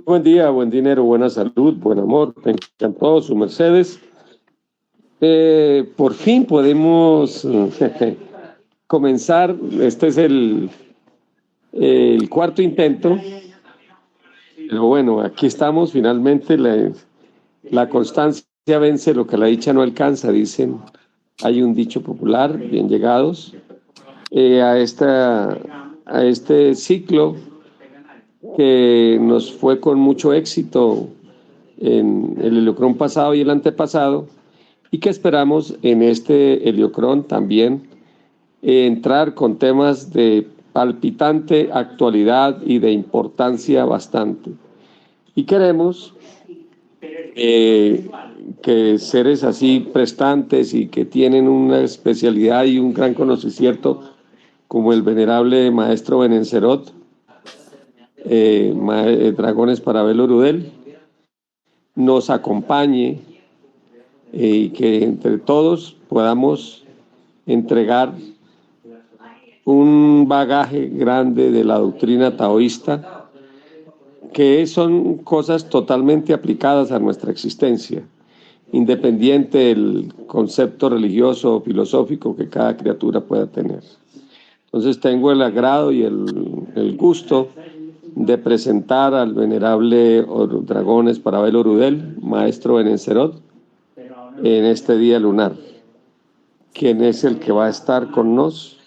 Buen día, buen dinero, buena salud, buen amor, tengan todos sus mercedes. Por fin podemos comenzar. Este es el cuarto intento, pero bueno, aquí estamos finalmente. La constancia vence lo que la dicha no alcanza, dicen. Hay un dicho popular, bien llegados, a este ciclo que nos fue con mucho éxito en el Heliocrón pasado y el antepasado, y que esperamos en este Heliocrón también entrar con temas de palpitante actualidad y de importancia bastante. Y queremos que seres así prestantes y que tienen una especialidad y un gran conocimiento como el venerable maestro Benencerot, Dragones para Belo Rudel, nos acompañe y que entre todos podamos entregar un bagaje grande de la doctrina taoísta, que son cosas totalmente aplicadas a nuestra existencia, independiente del concepto religioso o filosófico que cada criatura pueda tener. Entonces tengo el agrado y el gusto de presentar al venerable Dragones para Belo Rudel, maestro Benencerot, en este día lunar, quien es el que va a estar con nos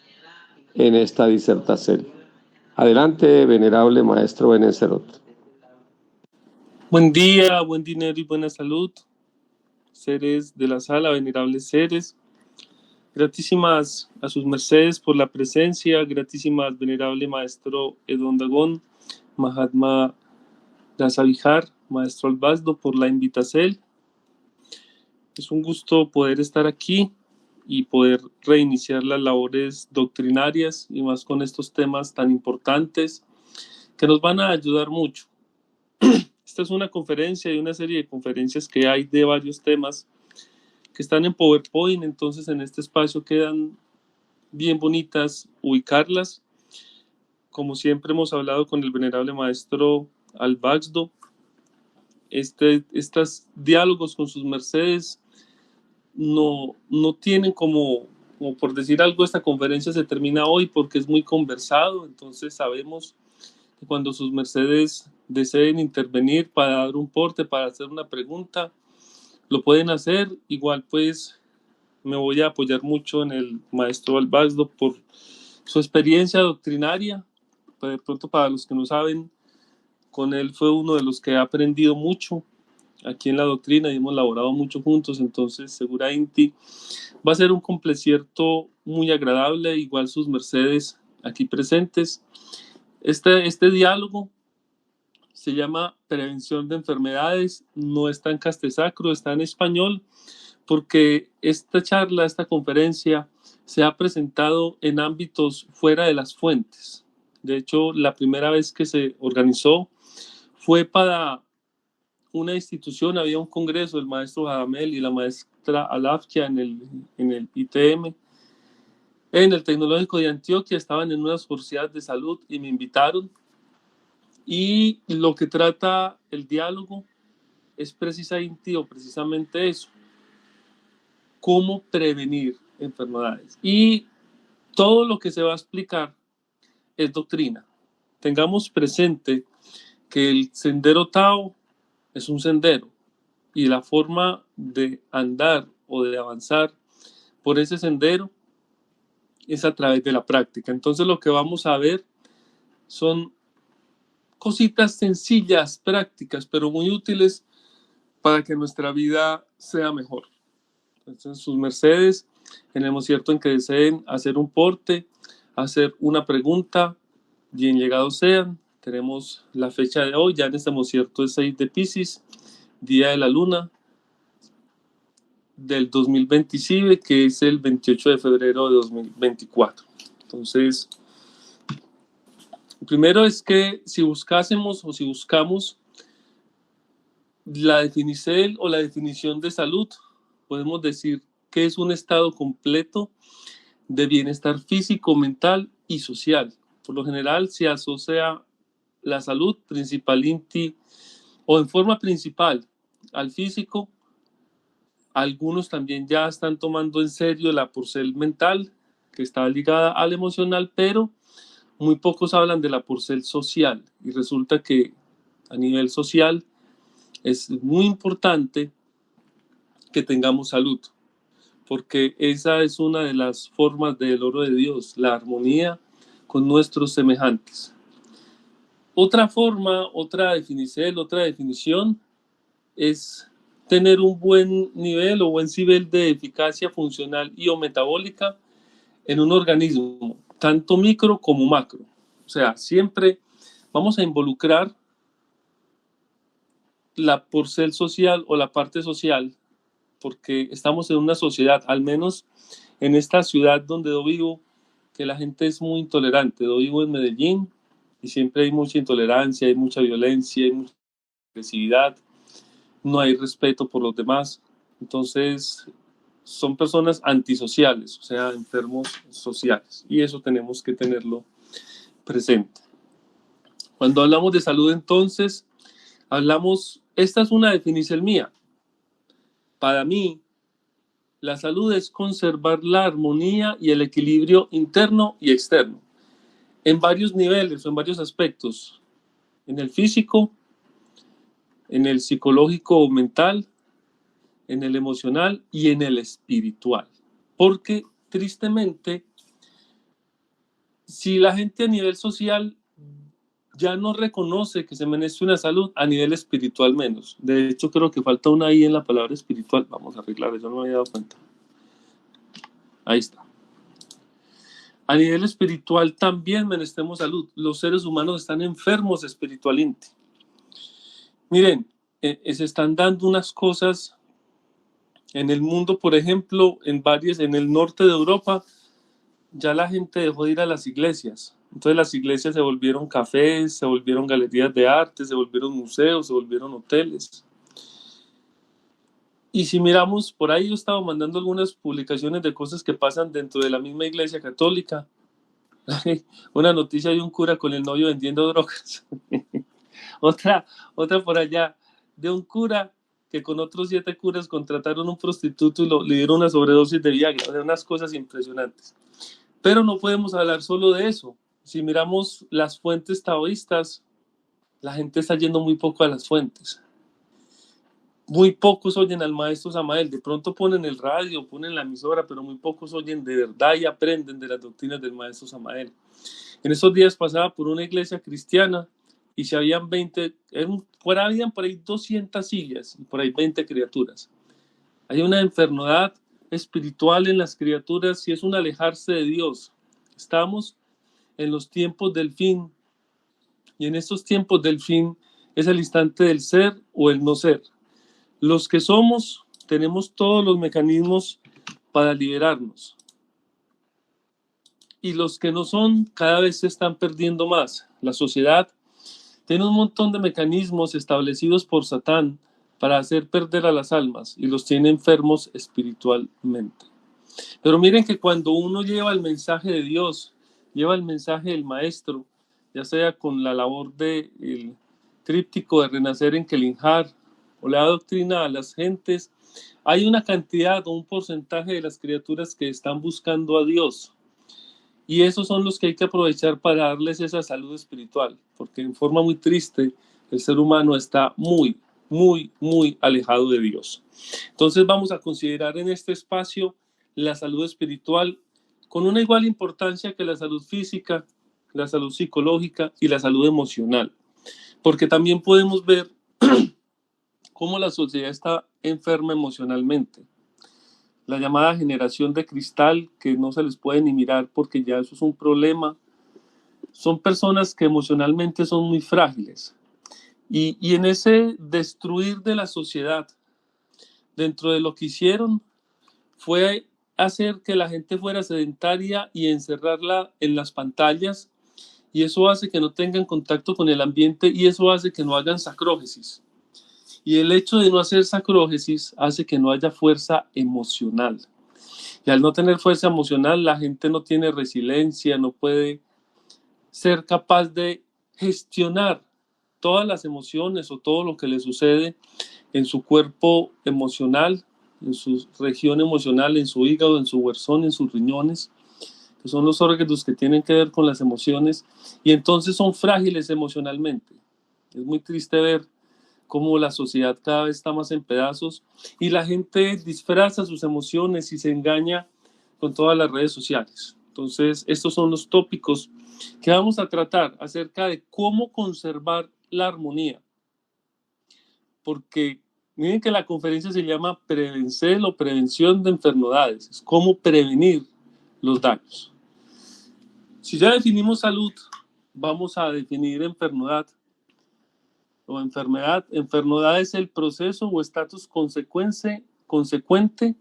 en esta disertación. Adelante, venerable maestro Benencerot. Buen día, buen dinero y buena salud, seres de la sala, venerables seres. Gratísimas a sus mercedes por la presencia, gratísimas venerable maestro Edon Dagón, Mahatma Dasavihar, maestro Albazdo, por la invitación. Es un gusto poder estar aquí y poder reiniciar las labores doctrinarias y más con estos temas tan importantes que nos van a ayudar mucho. Esta es una conferencia y una serie de conferencias que hay de varios temas que están en PowerPoint, entonces en este espacio quedan bien bonitas ubicarlas. Como siempre hemos hablado con el venerable maestro Albazdo, estos diálogos con sus mercedes no tienen como por decir algo, esta conferencia se termina hoy porque es muy conversado, entonces sabemos que cuando sus mercedes deseen intervenir para dar un porte, para hacer una pregunta, lo pueden hacer. Igual pues me voy a apoyar mucho en el maestro Albazdo por su experiencia doctrinaria. De pronto, para los que no saben, con él fue uno de los que he aprendido mucho aquí en la doctrina y hemos laborado mucho juntos, entonces seguramente va a ser un concierto muy agradable, igual sus mercedes aquí presentes. Este diálogo se llama Prevención de Enfermedades, no está en castesacro, está en español, porque esta charla, esta conferencia se ha presentado en ámbitos fuera de las fuentes. De hecho, la primera vez que se organizó fue para una institución, había un congreso, el maestro Jadamel y la maestra Alafkia en el ITM, en el Tecnológico de Antioquia, estaban en unas universidades de salud y me invitaron. Y lo que trata el diálogo es precisamente eso, cómo prevenir enfermedades. Y todo lo que se va a explicar es doctrina. Tengamos presente que el sendero Tao es un sendero y la forma de andar o de avanzar por ese sendero es a través de la práctica. Entonces lo que vamos a ver son cositas sencillas, prácticas, pero muy útiles para que nuestra vida sea mejor. Entonces, sus mercedes, tenemos cierto en que deseen hacer un porte, hacer una pregunta, bien llegados sean. Tenemos la fecha de hoy, ya en este cierto es 6 de Piscis, día de la luna del 2025, que es el 28 de febrero de 2024. Entonces, primero es que si buscamos la definición o la definición de salud, podemos decir que es un estado completo de bienestar físico, mental y social. Por lo general se asocia la salud o en forma principal al físico. Algunos también ya están tomando en serio la porcel mental, que está ligada al emocional, pero muy pocos hablan de la porcel social. Y resulta que a nivel social es muy importante que tengamos salud, porque esa es una de las formas del oro de Dios, la armonía con nuestros semejantes. Otra forma, otra definición es tener un buen nivel o buen nivel de eficacia funcional y o metabólica en un organismo, tanto micro como macro. O sea, siempre vamos a involucrar la porcel social o la parte social, porque estamos en una sociedad, al menos en esta ciudad donde yo vivo, que la gente es muy intolerante. Yo vivo en Medellín y siempre hay mucha intolerancia, hay mucha violencia, hay mucha agresividad, no hay respeto por los demás. Entonces, son personas antisociales, o sea, enfermos sociales, y eso tenemos que tenerlo presente. Cuando hablamos de salud, entonces, esta es una definición mía. Para mí, la salud es conservar la armonía y el equilibrio interno y externo, en varios niveles o en varios aspectos, en el físico, en el psicológico o mental, en el emocional y en el espiritual. Porque, tristemente, si la gente a nivel social ya no reconoce que se merece una salud, a nivel espiritual menos. De hecho, creo que falta una I en la palabra espiritual. Vamos a arreglar eso, no me había dado cuenta. Ahí está. A nivel espiritual también merecemos salud. Los seres humanos están enfermos espiritualmente. Miren, se están dando unas cosas en el mundo, por ejemplo, en el norte de Europa, ya la gente dejó de ir a las iglesias. Entonces las iglesias se volvieron cafés, se volvieron galerías de arte, se volvieron museos, se volvieron hoteles. Y si miramos, por ahí yo estaba mandando algunas publicaciones de cosas que pasan dentro de la misma iglesia católica. Una noticia de un cura con el novio vendiendo drogas. otra por allá, de un cura que con otros 7 curas contrataron un prostituto y le dieron una sobredosis de Viagra. O sea, unas cosas impresionantes. Pero no podemos hablar solo de eso. Si miramos las fuentes taoístas, la gente está yendo muy poco a las fuentes. Muy pocos oyen al maestro Samael. De pronto ponen el radio, ponen la emisora, pero muy pocos oyen de verdad y aprenden de las doctrinas del maestro Samael. En esos días pasaba por una iglesia cristiana y si habían habían por ahí 200 sillas y por ahí 20 criaturas. Hay una enfermedad espiritual en las criaturas y es un alejarse de Dios. Estamos en los tiempos del fin, y en estos tiempos del fin es el instante del ser o el no ser. Los que somos tenemos todos los mecanismos para liberarnos, y los que no son cada vez se están perdiendo más. La sociedad tiene un montón de mecanismos establecidos por Satán para hacer perder a las almas y los tiene enfermos espiritualmente. Pero miren que cuando uno lleva el mensaje de Dios, lleva el mensaje del maestro, ya sea con la labor del tríptico de renacer en Kelinjar o la doctrina a las gentes, hay una cantidad o un porcentaje de las criaturas que están buscando a Dios. Y esos son los que hay que aprovechar para darles esa salud espiritual, porque en forma muy triste el ser humano está muy, muy, muy alejado de Dios. Entonces vamos a considerar en este espacio la salud espiritual con una igual importancia que la salud física, la salud psicológica y la salud emocional, porque también podemos ver cómo la sociedad está enferma emocionalmente. La llamada generación de cristal, que no se les puede ni mirar porque ya eso es un problema, son personas que emocionalmente son muy frágiles. Y en ese destruir de la sociedad, dentro de lo que hicieron, fue hacer que la gente fuera sedentaria y encerrarla en las pantallas, y eso hace que no tengan contacto con el ambiente y eso hace que no hagan sacrógesis. Y el hecho de no hacer sacrógesis hace que no haya fuerza emocional. Y al no tener fuerza emocional, la gente no tiene resiliencia, no puede ser capaz de gestionar todas las emociones o todo lo que le sucede en su cuerpo emocional, en su región emocional, en su hígado, en su huerzón, en sus riñones, que son los órganos que tienen que ver con las emociones, y entonces son frágiles emocionalmente. Es muy triste ver cómo la sociedad cada vez está más en pedazos y la gente disfraza sus emociones y se engaña con todas las redes sociales. Entonces, estos son los tópicos que vamos a tratar acerca de cómo conservar la armonía. Porque miren que la conferencia se llama Prevencer o Prevención de Enfermedades. Es cómo prevenir los daños. Si ya definimos salud, vamos a definir enfermedad. O enfermedad. Enfermedad es el proceso o estatus consecuente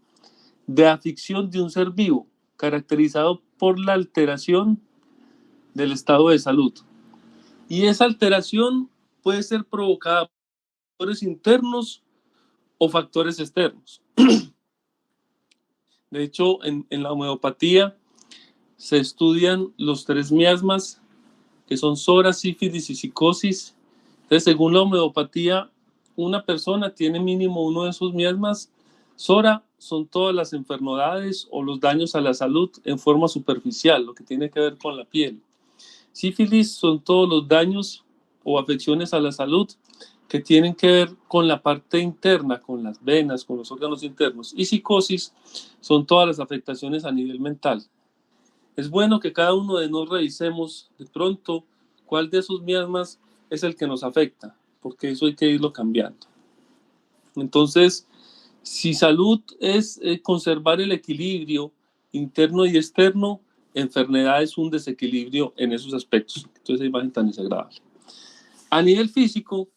de aflicción de un ser vivo, caracterizado por la alteración del estado de salud. Y esa alteración puede ser provocada por factores internos o factores externos. De hecho, en la homeopatía se estudian los 3 miasmas, que son sora, sífilis y psicosis. Entonces, según la homeopatía, una persona tiene mínimo uno de esos miasmas. Sora son todas las enfermedades o los daños a la salud en forma superficial, lo que tiene que ver con la piel. Sífilis son todos los daños o afecciones a la salud que tienen que ver con la parte interna, con las venas, con los órganos internos. Y psicosis son todas las afectaciones a nivel mental. Es bueno que cada uno de nosotros revisemos de pronto cuál de esos miasmas es el que nos afecta, porque eso hay que irlo cambiando. Entonces, si salud es conservar el equilibrio interno y externo, enfermedad es un desequilibrio en esos aspectos. Entonces, esa imagen tan desagradable. A nivel físico,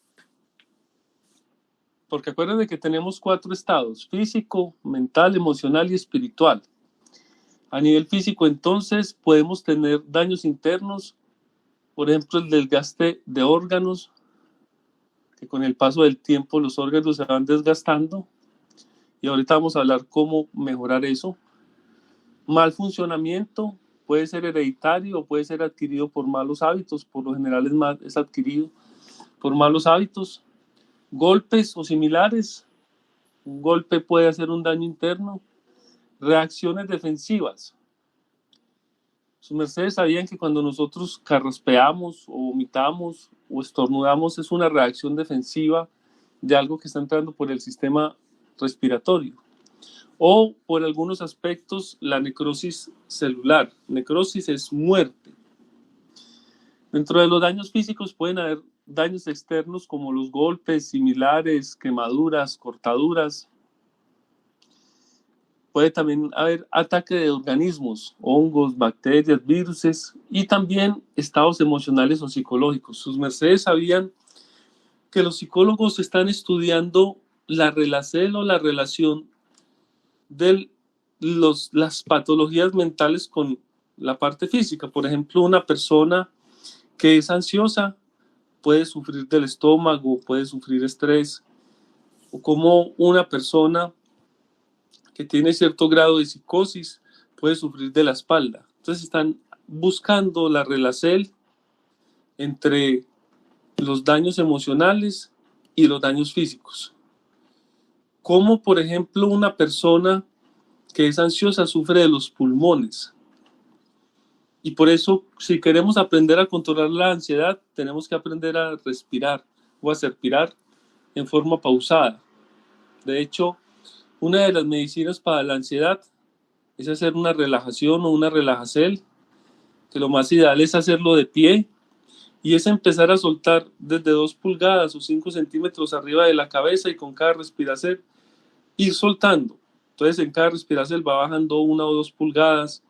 porque acuérdense que tenemos 4 estados: físico, mental, emocional y espiritual. A nivel físico, entonces, podemos tener daños internos, por ejemplo, el desgaste de órganos, que con el paso del tiempo los órganos se van desgastando, y ahorita vamos a hablar cómo mejorar eso. Mal funcionamiento, puede ser hereditario o puede ser adquirido por malos hábitos, por lo general es adquirido por malos hábitos. Golpes o similares, un golpe puede hacer un daño interno. Reacciones defensivas. Sus mercedes sabían que cuando nosotros carraspeamos o vomitamos o estornudamos es una reacción defensiva de algo que está entrando por el sistema respiratorio. O por algunos aspectos la necrosis celular. Necrosis es muerte. Dentro de los daños físicos pueden haber daños externos como los golpes similares, quemaduras, cortaduras. Puede también haber ataque de organismos, hongos, bacterias, viruses y también estados emocionales o psicológicos. Sus mercedes sabían que los psicólogos están estudiando la relación de las patologías mentales con la parte física. Por ejemplo, una persona que es ansiosa puede sufrir del estómago, puede sufrir estrés, o como una persona que tiene cierto grado de psicosis puede sufrir de la espalda. Entonces están buscando la relación entre los daños emocionales y los daños físicos. Como por ejemplo una persona que es ansiosa sufre de los pulmones. Y por eso, si queremos aprender a controlar la ansiedad, tenemos que aprender a respirar o a respirar en forma pausada. De hecho, una de las medicinas para la ansiedad es hacer una relajación o una relajacel, que lo más ideal es hacerlo de pie, y es empezar a soltar desde 2 pulgadas o 5 centímetros arriba de la cabeza, y con cada respiración ir soltando. Entonces en cada respiración va bajando 1 o 2 pulgadas,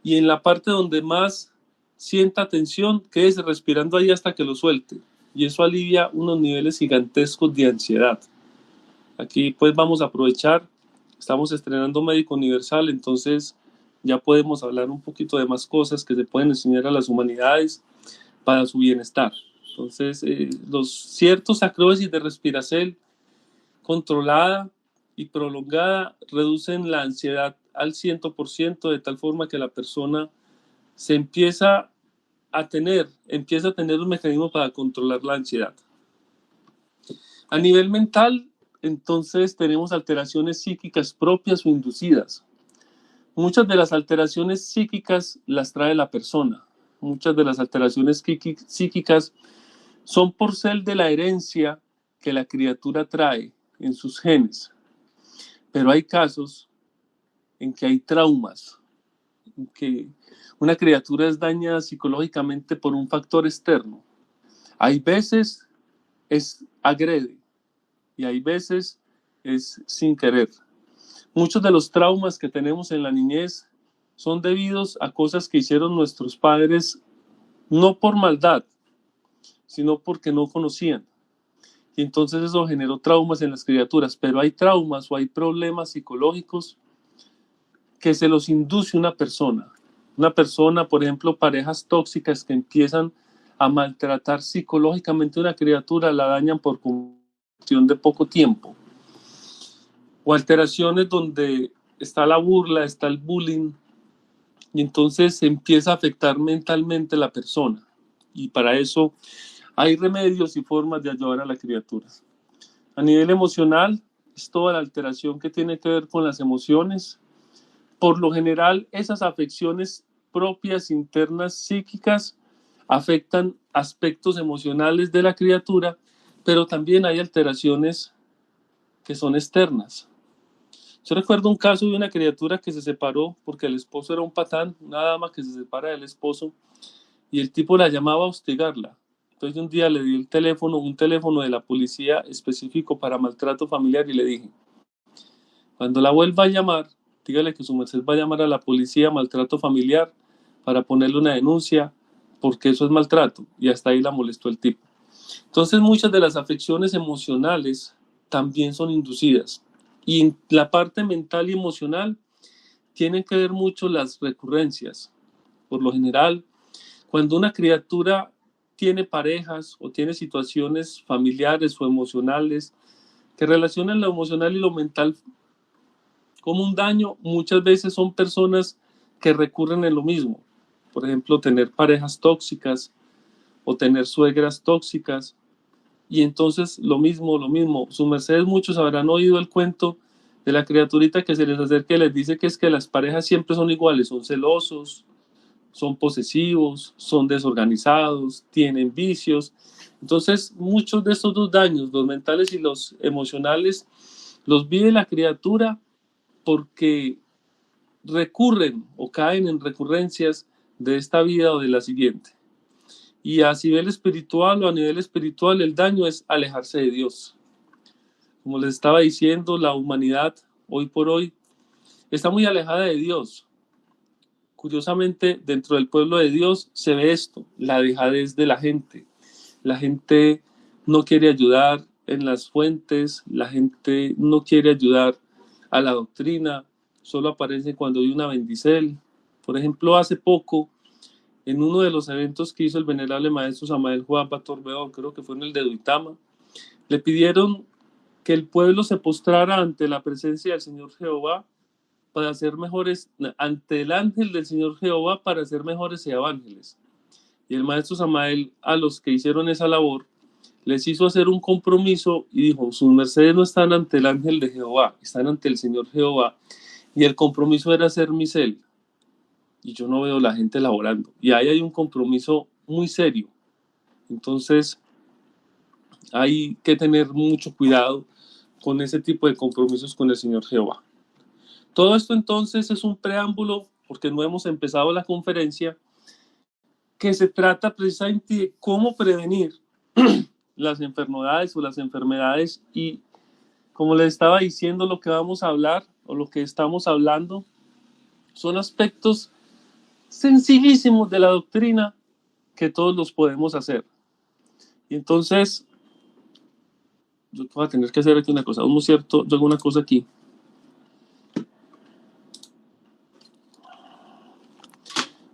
y en la parte donde más sienta tensión, quédese respirando ahí hasta que lo suelte, y eso alivia unos niveles gigantescos de ansiedad. Aquí pues vamos a aprovechar, estamos estrenando Médico Universal, entonces ya podemos hablar un poquito de más cosas que se pueden enseñar a las humanidades para su bienestar. Entonces, los ciertos acróbasis de respiración controlada y prolongada reducen la ansiedad al 100%, de tal forma que la persona se empieza empieza a tener un mecanismo para controlar la ansiedad. A nivel mental, entonces tenemos alteraciones psíquicas propias o inducidas. Muchas de las alteraciones psíquicas las trae la persona. Muchas de las alteraciones psíquicas son por ser de la herencia que la criatura trae en sus genes. Pero hay casos en que hay traumas, en que una criatura es dañada psicológicamente por un factor externo. Hay veces es agrede y hay veces es sin querer. Muchos de los traumas que tenemos en la niñez son debidos a cosas que hicieron nuestros padres no por maldad, sino porque no conocían. Y entonces eso generó traumas en las criaturas, pero hay traumas o hay problemas psicológicos que se los induce una persona. Una persona, por ejemplo, parejas tóxicas que empiezan a maltratar psicológicamente a una criatura, la dañan por cuestión de poco tiempo. O alteraciones donde está la burla, está el bullying, y entonces se empieza a afectar mentalmente la persona. Y para eso hay remedios y formas de ayudar a la criatura. A nivel emocional, es toda la alteración que tiene que ver con las emociones. Por lo general, esas afecciones propias, internas, psíquicas, afectan aspectos emocionales de la criatura, pero también hay alteraciones que son externas. Yo recuerdo un caso de una criatura que se separó porque el esposo era un patán, una dama que se separa del esposo, y el tipo la llamaba a hostigarla. Entonces un día le di un teléfono de la policía específico para maltrato familiar, y le dije: cuando la vuelva a llamar, dígale que su merced va a llamar a la policía maltrato familiar para ponerle una denuncia, porque eso es maltrato. Y hasta ahí la molestó el tipo. Entonces muchas de las afecciones emocionales también son inducidas. Y en la parte mental y emocional tienen que ver mucho las recurrencias. Por lo general, cuando una criatura tiene parejas o tiene situaciones familiares o emocionales que relacionan lo emocional y lo mental como un daño, muchas veces son personas que recurren en lo mismo. Por ejemplo, tener parejas tóxicas o tener suegras tóxicas. Y entonces lo mismo. Sus mercedes, muchos habrán oído el cuento de la criaturita que se les acerca y les dice que es que las parejas siempre son iguales, son celosos, son posesivos, son desorganizados, tienen vicios. Entonces muchos de estos dos daños, los mentales y los emocionales, los vive la criatura porque recurren o caen en recurrencias de esta vida o de la siguiente. Y a nivel espiritual el daño es alejarse de Dios. Como les estaba diciendo, la humanidad hoy por hoy está muy alejada de Dios. Curiosamente, dentro del pueblo de Dios se ve esto, la dejadez de la gente. La gente no quiere ayudar en las fuentes, la gente no quiere ayudar a la doctrina, solo aparece cuando hay una bendicel. Por ejemplo, hace poco, en uno de los eventos que hizo el venerable maestro Samael Juan Batorbeón, creo que fue en el de Duitama, le pidieron que el pueblo se postrara ante la presencia del Señor Jehová para ser mejores, ante el ángel del Señor Jehová para ser mejores evangelios. Y el maestro Samael, a los que hicieron esa labor, les hizo hacer un compromiso y dijo: sus mercedes no están ante el ángel de Jehová, están ante el Señor Jehová. Y el compromiso era ser misel. Y yo no veo la gente laborando. Y ahí hay un compromiso muy serio. Entonces, hay que tener mucho cuidado con ese tipo de compromisos con el Señor Jehová. Todo esto entonces es un preámbulo, porque no hemos empezado la conferencia, que se trata precisamente de cómo prevenir las enfermedades o las enfermedades. Y como les estaba diciendo, lo que vamos a hablar o lo que estamos hablando son aspectos sencillísimos de la doctrina que todos los podemos hacer. Y entonces yo voy a tener que hacer aquí una cosa, ¿no es cierto? Yo hago una cosa aquí.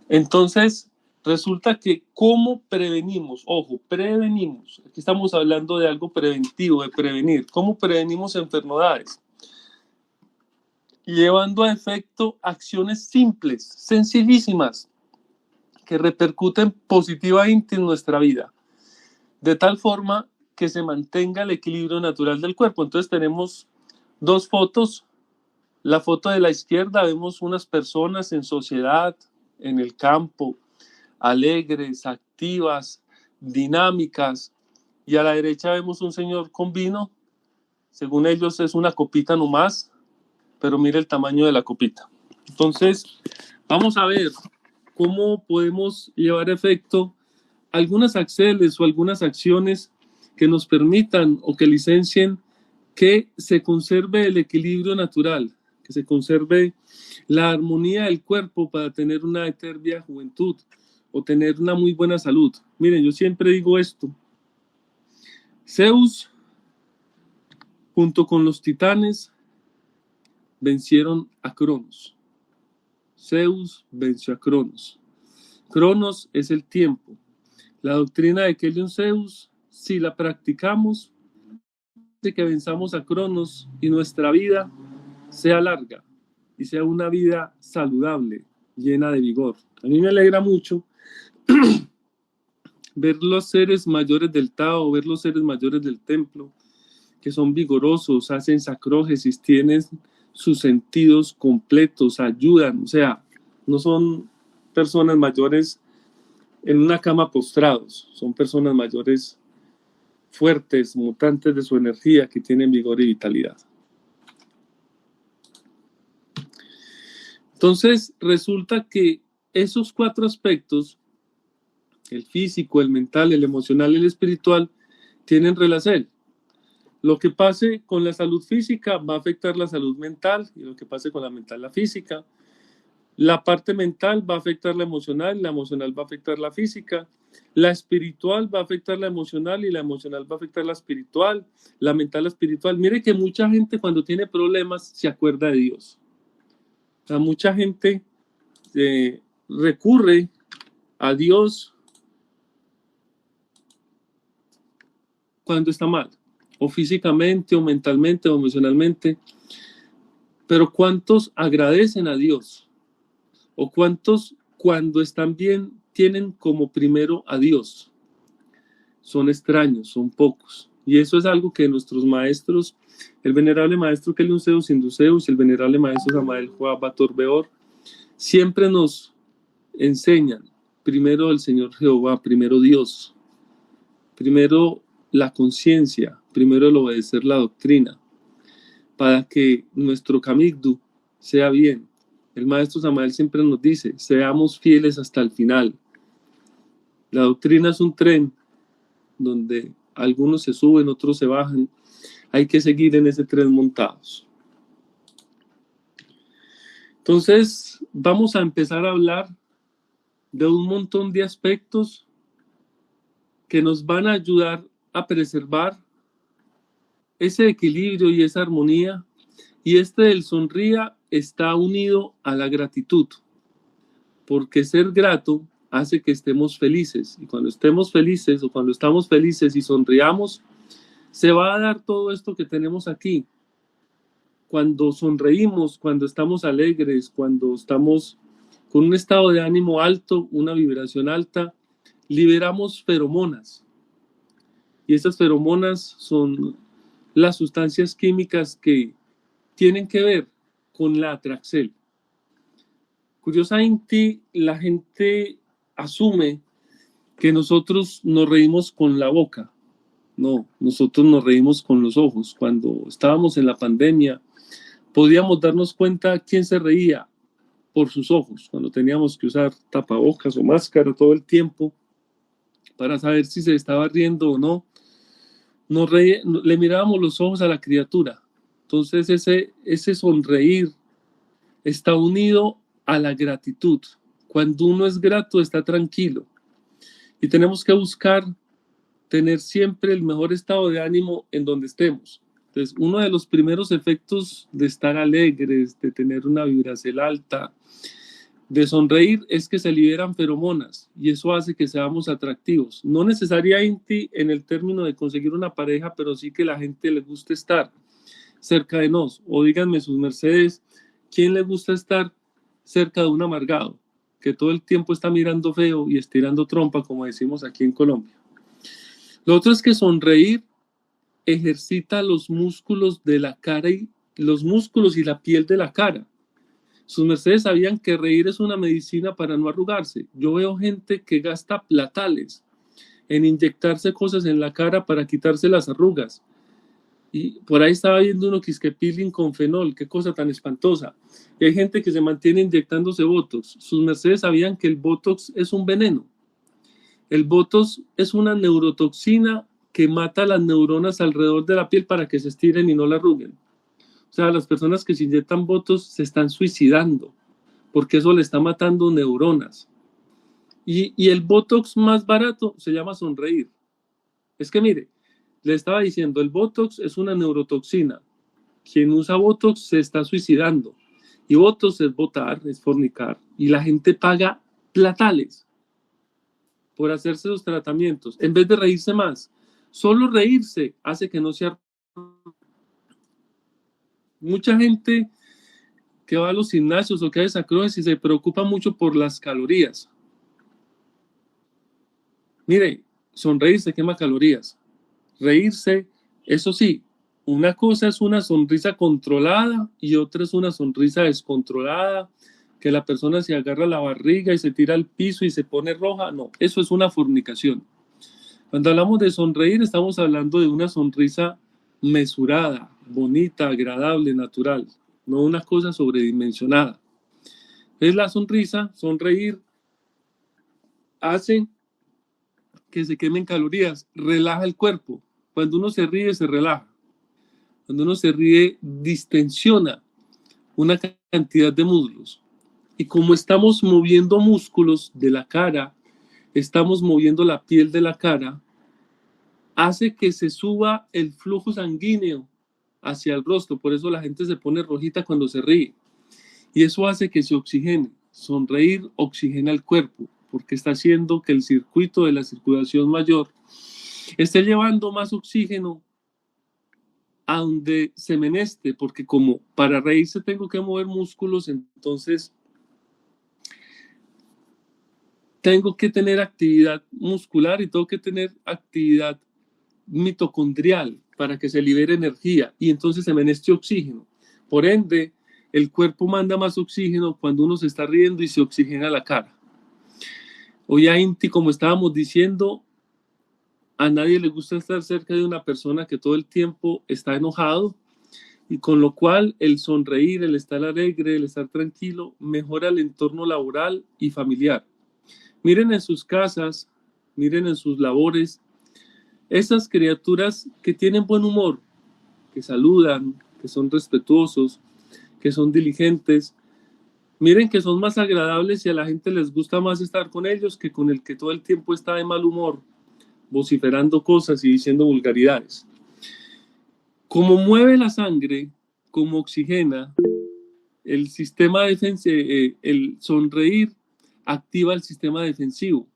Entonces, resulta que ¿cómo prevenimos? Ojo, prevenimos. Aquí estamos hablando de algo preventivo, de prevenir. ¿Cómo prevenimos enfermedades? Llevando a efecto acciones simples, sencillísimas, que repercuten positivamente en nuestra vida, de tal forma que se mantenga el equilibrio natural del cuerpo. Entonces tenemos dos fotos. La foto de la izquierda vemos unas personas en sociedad, en el campo, alegres, activas, dinámicas, y a la derecha vemos un señor con vino. Según ellos es una copita nomás, pero mire el tamaño de la copita. Entonces vamos a ver cómo podemos llevar a efecto algunas acciones o algunas acciones que nos permitan o que licencien que se conserve el equilibrio natural, que se conserve la armonía del cuerpo para tener una eterna juventud o tener una muy buena salud. Miren, yo siempre digo esto. Zeus, junto con los titanes, vencieron a Cronos. Zeus venció a Cronos. Cronos es el tiempo. La doctrina de Kelion Zeus, si la practicamos, hace que venzamos a Cronos y nuestra vida sea larga y sea una vida saludable, llena de vigor. A mí me alegra mucho ver los seres mayores del Tao, ver los seres mayores del templo, que son vigorosos, hacen sacrógesis, tienen sus sentidos completos, ayudan, o sea, no son personas mayores en una cama postrados, son personas mayores fuertes, mutantes de su energía, que tienen vigor y vitalidad. Entonces, resulta que esos cuatro aspectos, el físico, el mental, el emocional y el espiritual, tienen relación. Lo que pase con la salud física va a afectar la salud mental, y lo que pase con la mental, la física. La parte mental va a afectar la emocional va a afectar la física, la espiritual va a afectar la emocional y la emocional va a afectar la espiritual, la mental, la espiritual. Mire que mucha gente cuando tiene problemas se acuerda de Dios. O sea, mucha gente recurre a Dios cuando está mal, o físicamente, o mentalmente, o emocionalmente. Pero ¿cuántos agradecen a Dios? ¿O cuántos cuando están bien tienen como primero a Dios? Son extraños, son pocos. Y eso es algo que nuestros maestros, el venerable maestro Kelion Zeus Induceus y el venerable maestro Samael Joab Bator Beor, siempre nos enseñan. Primero el Señor Jehová, primero Dios, primero la conciencia, primero el obedecer la doctrina, para que nuestro camigdu sea bien. El maestro Samael siempre nos dice, seamos fieles hasta el final. La doctrina es un tren donde algunos se suben, otros se bajan. Hay que seguir en ese tren montados. Entonces, vamos a empezar a hablar de un montón de aspectos que nos van a ayudar a preservar ese equilibrio y esa armonía. Y del sonría está unido a la gratitud, porque ser grato hace que estemos felices, y cuando estemos felices o cuando estamos felices y sonriamos, se va a dar todo esto que tenemos aquí. Cuando sonreímos, cuando estamos alegres, cuando estamos con un estado de ánimo alto, una vibración alta, liberamos feromonas, y esas feromonas son las sustancias químicas que tienen que ver con la atraxel. Curiosamente, la gente asume que nosotros nos reímos con la boca. No, nosotros nos reímos con los ojos. Cuando estábamos en la pandemia, podíamos darnos cuenta quién se reía por sus ojos, cuando teníamos que usar tapabocas o máscara todo el tiempo para saber si se estaba riendo o no. Le mirábamos los ojos a la criatura. Entonces ese sonreír está unido a la gratitud. Cuando uno es grato, está tranquilo. Y tenemos que buscar tener siempre el mejor estado de ánimo en donde estemos. Entonces, uno de los primeros efectos de estar alegres, de tener una vibración alta, de sonreír, es que se liberan feromonas, y eso hace que seamos atractivos. No necesariamente en el término de conseguir una pareja, pero sí que la gente le guste estar cerca de nos. O díganme sus mercedes, ¿quién le gusta estar cerca de un amargado? que todo el tiempo está mirando feo y estirando trompa, como decimos aquí en Colombia. Lo otro es que sonreír ejercita los músculos de la cara y los músculos y la piel de la cara. Sus mercedes sabían que reír es una medicina para no arrugarse. Yo veo gente que gasta platales en inyectarse cosas en la cara para quitarse las arrugas. Y por ahí estaba viendo uno que es que peeling con fenol, qué cosa tan espantosa. Y hay gente que se mantiene inyectándose Botox. Sus mercedes sabían que el Botox es un veneno. El Botox es una neurotoxina que mata las neuronas alrededor de la piel para que se estiren y no la arruguen. O sea, las personas que se inyectan Botox se están suicidando porque eso le está matando neuronas. Y el Botox más barato se llama sonreír. Es que mire, le estaba diciendo, el Botox es una neurotoxina. Quien usa Botox se está suicidando. Y Botox es botar, es fornicar. Y la gente paga platales por hacerse los tratamientos, en vez de reírse más. Solo reírse hace que no sea... Mucha gente que va a los gimnasios o que hace acrobacia se preocupa mucho por las calorías. Mire, sonreírse quema calorías. Reírse, eso sí, una cosa es una sonrisa controlada y otra es una sonrisa descontrolada, que la persona se agarra la barriga y se tira al piso y se pone roja. No, eso es una fornicación. Cuando hablamos de sonreír, estamos hablando de una sonrisa mesurada, bonita, agradable, natural, no una cosa sobredimensionada. Es la sonrisa, sonreír, hace que se quemen calorías, relaja el cuerpo. Cuando uno se ríe, se relaja. Cuando uno se ríe, distensiona una cantidad de músculos. Y como estamos moviendo músculos de la cara, estamos moviendo la piel de la cara, hace que se suba el flujo sanguíneo hacia el rostro. Por eso la gente se pone rojita cuando se ríe. Y eso hace que se oxigene. Sonreír oxigena el cuerpo, porque está haciendo que el circuito de la circulación mayor esté llevando más oxígeno a donde se meneste, porque como para reírse tengo que mover músculos, entonces tengo que tener actividad muscular y tengo que tener actividad mitocondrial para que se libere energía y entonces se meneste oxígeno. Por ende, el cuerpo manda más oxígeno cuando uno se está riendo y se oxigena la cara. Hoy a Inti, como estábamos diciendo, a nadie le gusta estar cerca de una persona que todo el tiempo está enojado, y con lo cual el sonreír, el estar alegre, el estar tranquilo, mejora el entorno laboral y familiar. Miren en sus casas, miren en sus labores, esas criaturas que tienen buen humor, que saludan, que son respetuosos, que son diligentes. Miren que son más agradables y a la gente les gusta más estar con ellos que con el que todo el tiempo está de mal humor, vociferando cosas y diciendo vulgaridades. Como mueve la sangre, como oxigena, el sistema defensivo, el sonreír activa el sistema defensivo.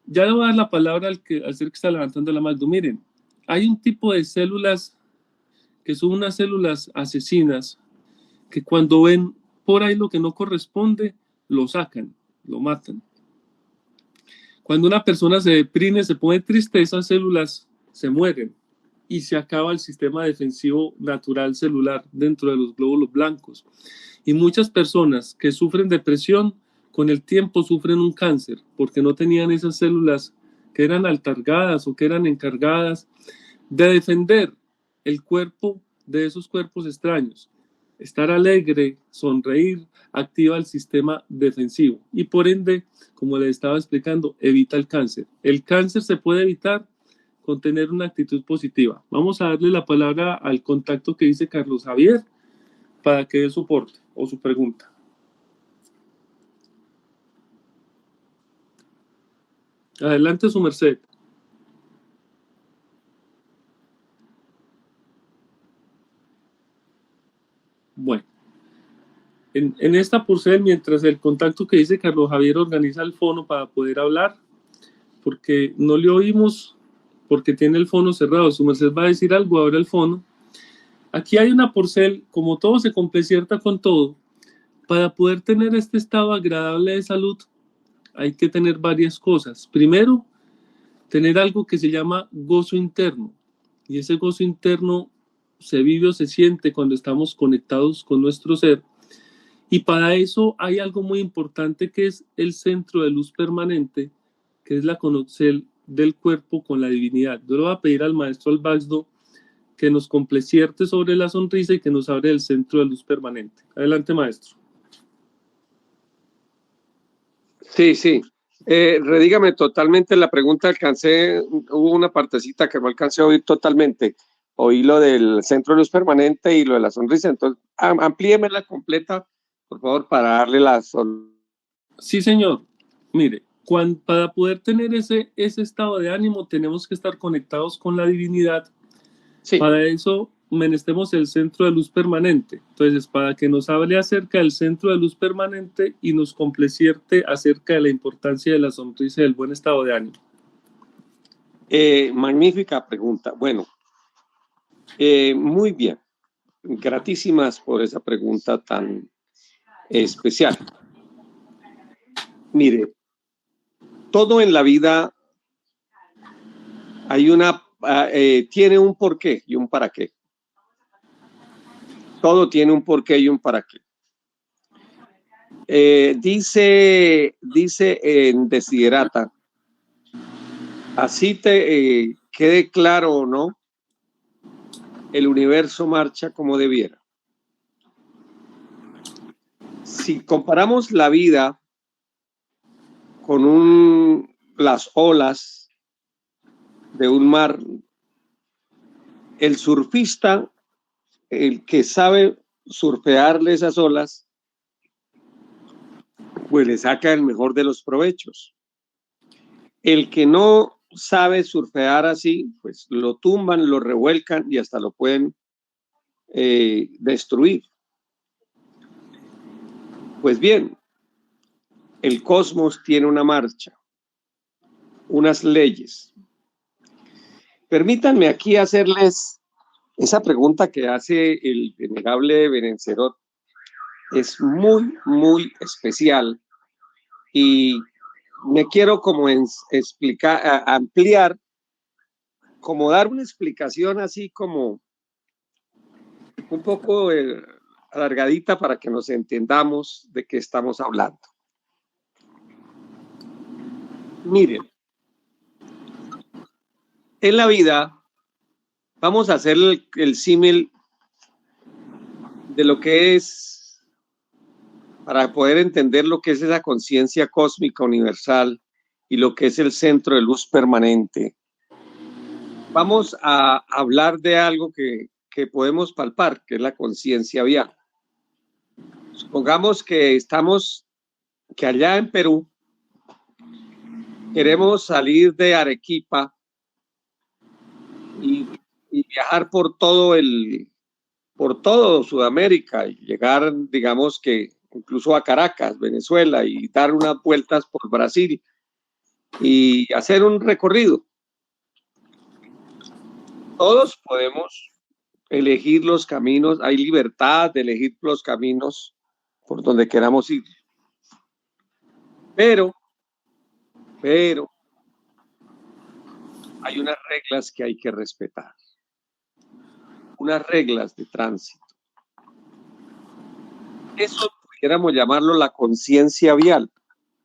Ya le voy a dar la palabra al ser que está levantando la mano. Miren, hay un tipo de células que son unas células asesinas que cuando ven por ahí lo que no corresponde, lo sacan, lo matan. Cuando una persona se deprime, se pone triste, esas células se mueren y se acaba el sistema defensivo natural celular dentro de los glóbulos blancos. Y muchas personas que sufren depresión, con el tiempo sufren un cáncer porque no tenían esas células que eran altargadas o que eran encargadas de defender el cuerpo de esos cuerpos extraños. Estar alegre, sonreír, activa el sistema defensivo y por ende, como les estaba explicando, evita el cáncer. El cáncer se puede evitar con tener una actitud positiva. Vamos a darle la palabra al contacto que dice Carlos Javier para que dé soporte o su pregunta. Adelante, su merced. Bueno, en esta pulsera, mientras el contacto que dice Carlos Javier organiza el fono para poder hablar, porque no le oímos, porque tiene el fono cerrado. Su merced va a decir algo, abre el fono. Aquí hay una porcel, como todo se complecierta con todo, Para poder tener este estado agradable de salud, hay que tener varias cosas. Primero, tener algo que se llama gozo interno. Y ese gozo interno se vive o se siente cuando estamos conectados con nuestro ser. Y para eso hay algo muy importante que es el centro de luz permanente, que es la conexión del cuerpo con la divinidad. Yo le voy a pedir al maestro Albaxdo que nos complecierte sobre la sonrisa y que nos abre el centro de luz permanente. Adelante, maestro. Sí, sí. Redígame totalmente la pregunta, hubo una partecita que no alcancé a oír totalmente. Oí lo del centro de luz permanente y lo de la sonrisa, entonces amplíeme la completa, por favor, para darle la solución. Sí, señor. Mire, para poder tener ese estado de ánimo tenemos que estar conectados con la divinidad. Sí. Para eso menestemos el centro de luz permanente. Entonces, para que nos hable acerca del centro de luz permanente y nos complecierte acerca de la importancia de la sonrisa y del buen estado de ánimo. Magnífica pregunta. Bueno, muy bien. Gratísimas por esa pregunta tan especial. Mire, todo en la vida hay tiene un porqué y un para qué. Todo tiene un porqué y un para qué. Dice en Desiderata, así te quede claro o no, el universo marcha como debiera. Si comparamos la vida con las olas de un mar, el surfista, el que sabe surfearle esas olas, pues le saca el mejor de los provechos. El que no sabe surfear así, pues lo tumban, lo revuelcan y hasta lo pueden destruir. Pues bien, el cosmos tiene una marcha, unas leyes. Permítanme aquí hacerles esa pregunta que hace el venerable Berencerot. Es muy, muy especial y me quiero como explicar, ampliar, como dar una explicación así como un poco alargadita para que nos entendamos de qué estamos hablando. Miren, en la vida vamos a hacer el símil de lo que es, para poder entender lo que es esa conciencia cósmica universal y lo que es el centro de luz permanente. Vamos a hablar de algo que podemos palpar, que es la conciencia vial. Supongamos que allá en Perú queremos salir de Arequipa y viajar por todo Sudamérica y llegar, digamos que incluso a Caracas, Venezuela, y dar unas vueltas por Brasil y hacer un recorrido. Todos podemos elegir los caminos, hay libertad de elegir los caminos por donde queramos ir. Pero hay unas reglas que hay que respetar, unas reglas de tránsito. Eso pudiéramos llamarlo la conciencia vial.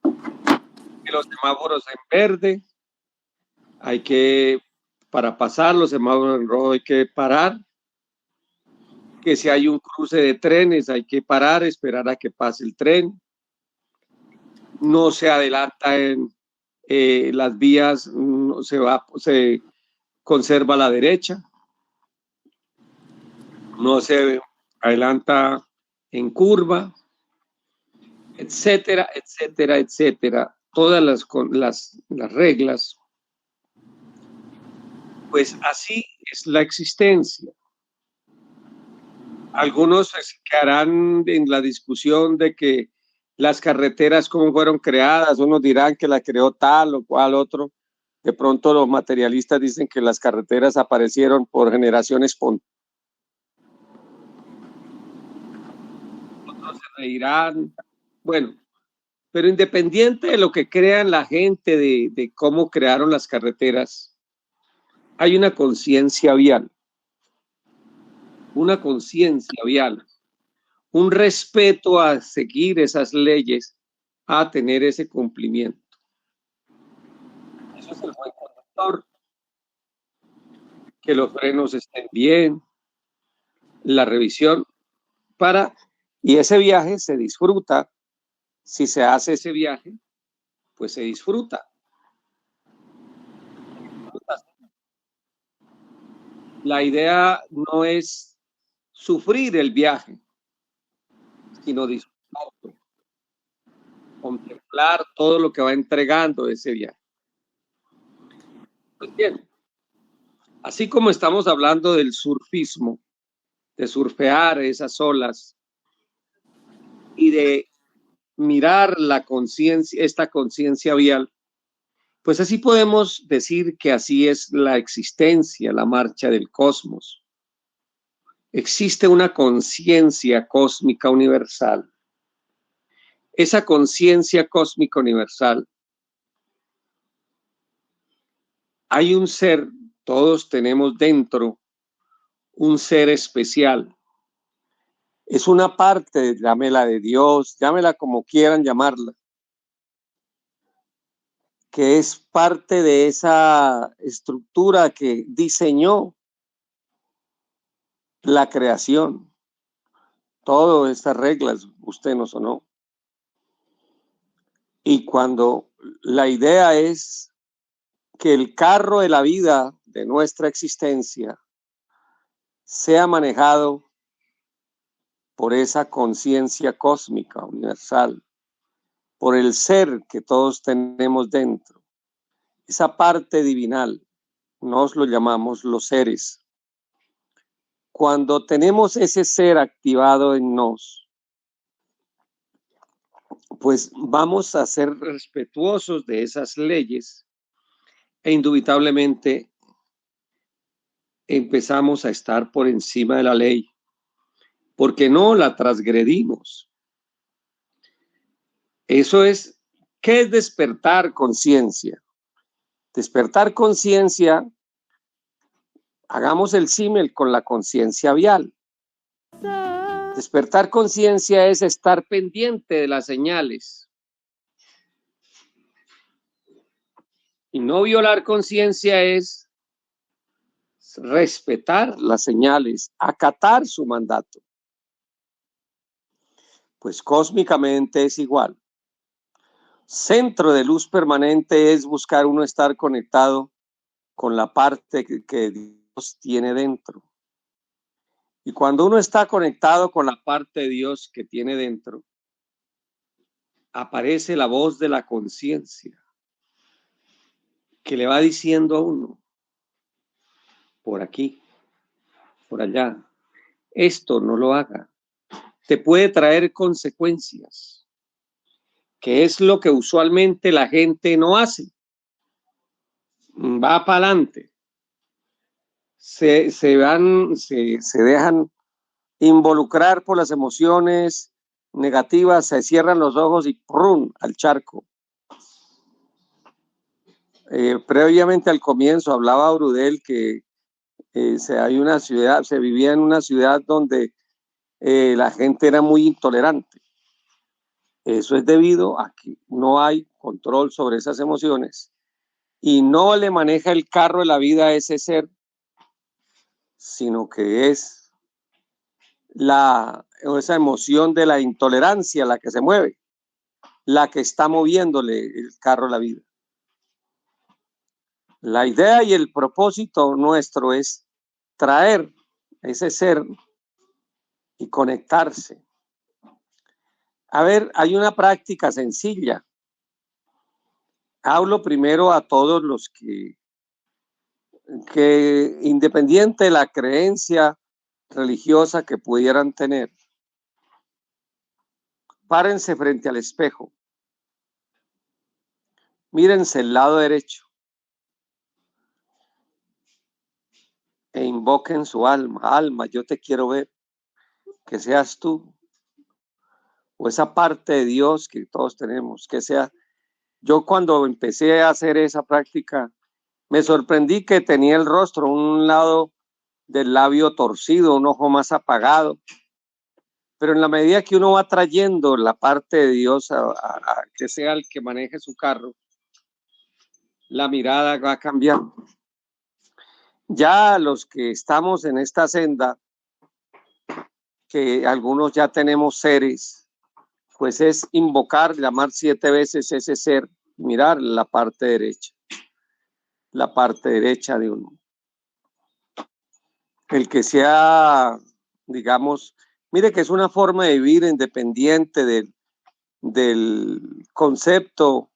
Que los semáforos en verde, para pasar los semáforos en rojo hay que parar. Que si hay un cruce de trenes hay que parar, esperar a que pase el tren. No se adelanta en las vías, se conserva a la derecha. No se adelanta en curva, etcétera, etcétera, etcétera. Todas las reglas. Pues así es la existencia. Algunos se quedarán en la discusión de que las carreteras cómo fueron creadas, unos dirán que la creó tal o cual otro. De pronto los materialistas dicen que las carreteras aparecieron por generación espontánea. Otros se dirán, bueno, pero independiente de lo que crean la gente de cómo crearon las carreteras, hay una conciencia vial, un respeto a seguir esas leyes, a tener ese cumplimiento. Eso es el buen conductor, que los frenos estén bien, la revisión y ese viaje se disfruta. Si se hace ese viaje, pues se disfruta. La idea no es sufrir el viaje, sino disfrutarlo, contemplar todo lo que va entregando ese viaje. Pues bien, así como estamos hablando del surfismo, de surfear esas olas y de mirar la conciencia, esta conciencia vial, pues así podemos decir que así es la existencia, la marcha del cosmos. Existe una conciencia cósmica universal. Esa conciencia cósmica universal, hay un ser, todos tenemos dentro un ser especial. Es una parte, llámela de Dios, llámela como quieran llamarla, que es parte de esa estructura que diseñó la creación. Todas estas reglas, usted nos sonó. Y cuando la idea es que el carro de la vida de nuestra existencia sea manejado por esa conciencia cósmica universal, por el ser que todos tenemos dentro, esa parte divinal, nos lo llamamos los seres. Cuando tenemos ese ser activado en nos, pues vamos a ser respetuosos de esas leyes e indubitablemente empezamos a estar por encima de la ley, porque no la transgredimos. Eso es, ¿qué es despertar conciencia? Despertar conciencia, hagamos el símil con la conciencia vial. Despertar conciencia es estar pendiente de las señales. Y no violar conciencia es respetar las señales, acatar su mandato. Pues cósmicamente es igual. Centro de luz permanente es buscar uno estar conectado con la parte que Dios tiene dentro. Y cuando uno está conectado con la parte de Dios que tiene dentro, aparece la voz de la conciencia que le va diciendo a uno, por aquí, por allá, esto no lo haga, te puede traer consecuencias, que es lo que usualmente la gente no hace. Va para adelante, se dejan involucrar por las emociones negativas, se cierran los ojos y ¡prum! Al charco. Previamente al comienzo hablaba Brudel que se vivía en una ciudad donde la gente era muy intolerante. Eso es debido a que no hay control sobre esas emociones y no le maneja el carro de la vida a ese ser, sino que es esa emoción de la intolerancia la que se mueve, la que está moviéndole el carro de la vida. La idea y el propósito nuestro es traer ese ser y conectarse. A ver, hay una práctica sencilla. Hablo primero a todos los que independiente de la creencia religiosa que pudieran tener, párense frente al espejo, mírense el lado derecho e invoquen su alma. Alma, yo te quiero ver, que seas tú o esa parte de Dios que todos tenemos, que sea. Yo cuando empecé a hacer esa práctica, me sorprendí que tenía el rostro, un lado del labio torcido, un ojo más apagado, pero en la medida que uno va trayendo la parte de Dios a que sea el que maneje su carro, la mirada va cambiando. Ya los que estamos en esta senda, que algunos ya tenemos seres, pues es invocar, llamar 7 veces ese ser, mirar la parte derecha de uno. El que sea, digamos, mire que es una forma de vivir independiente del concepto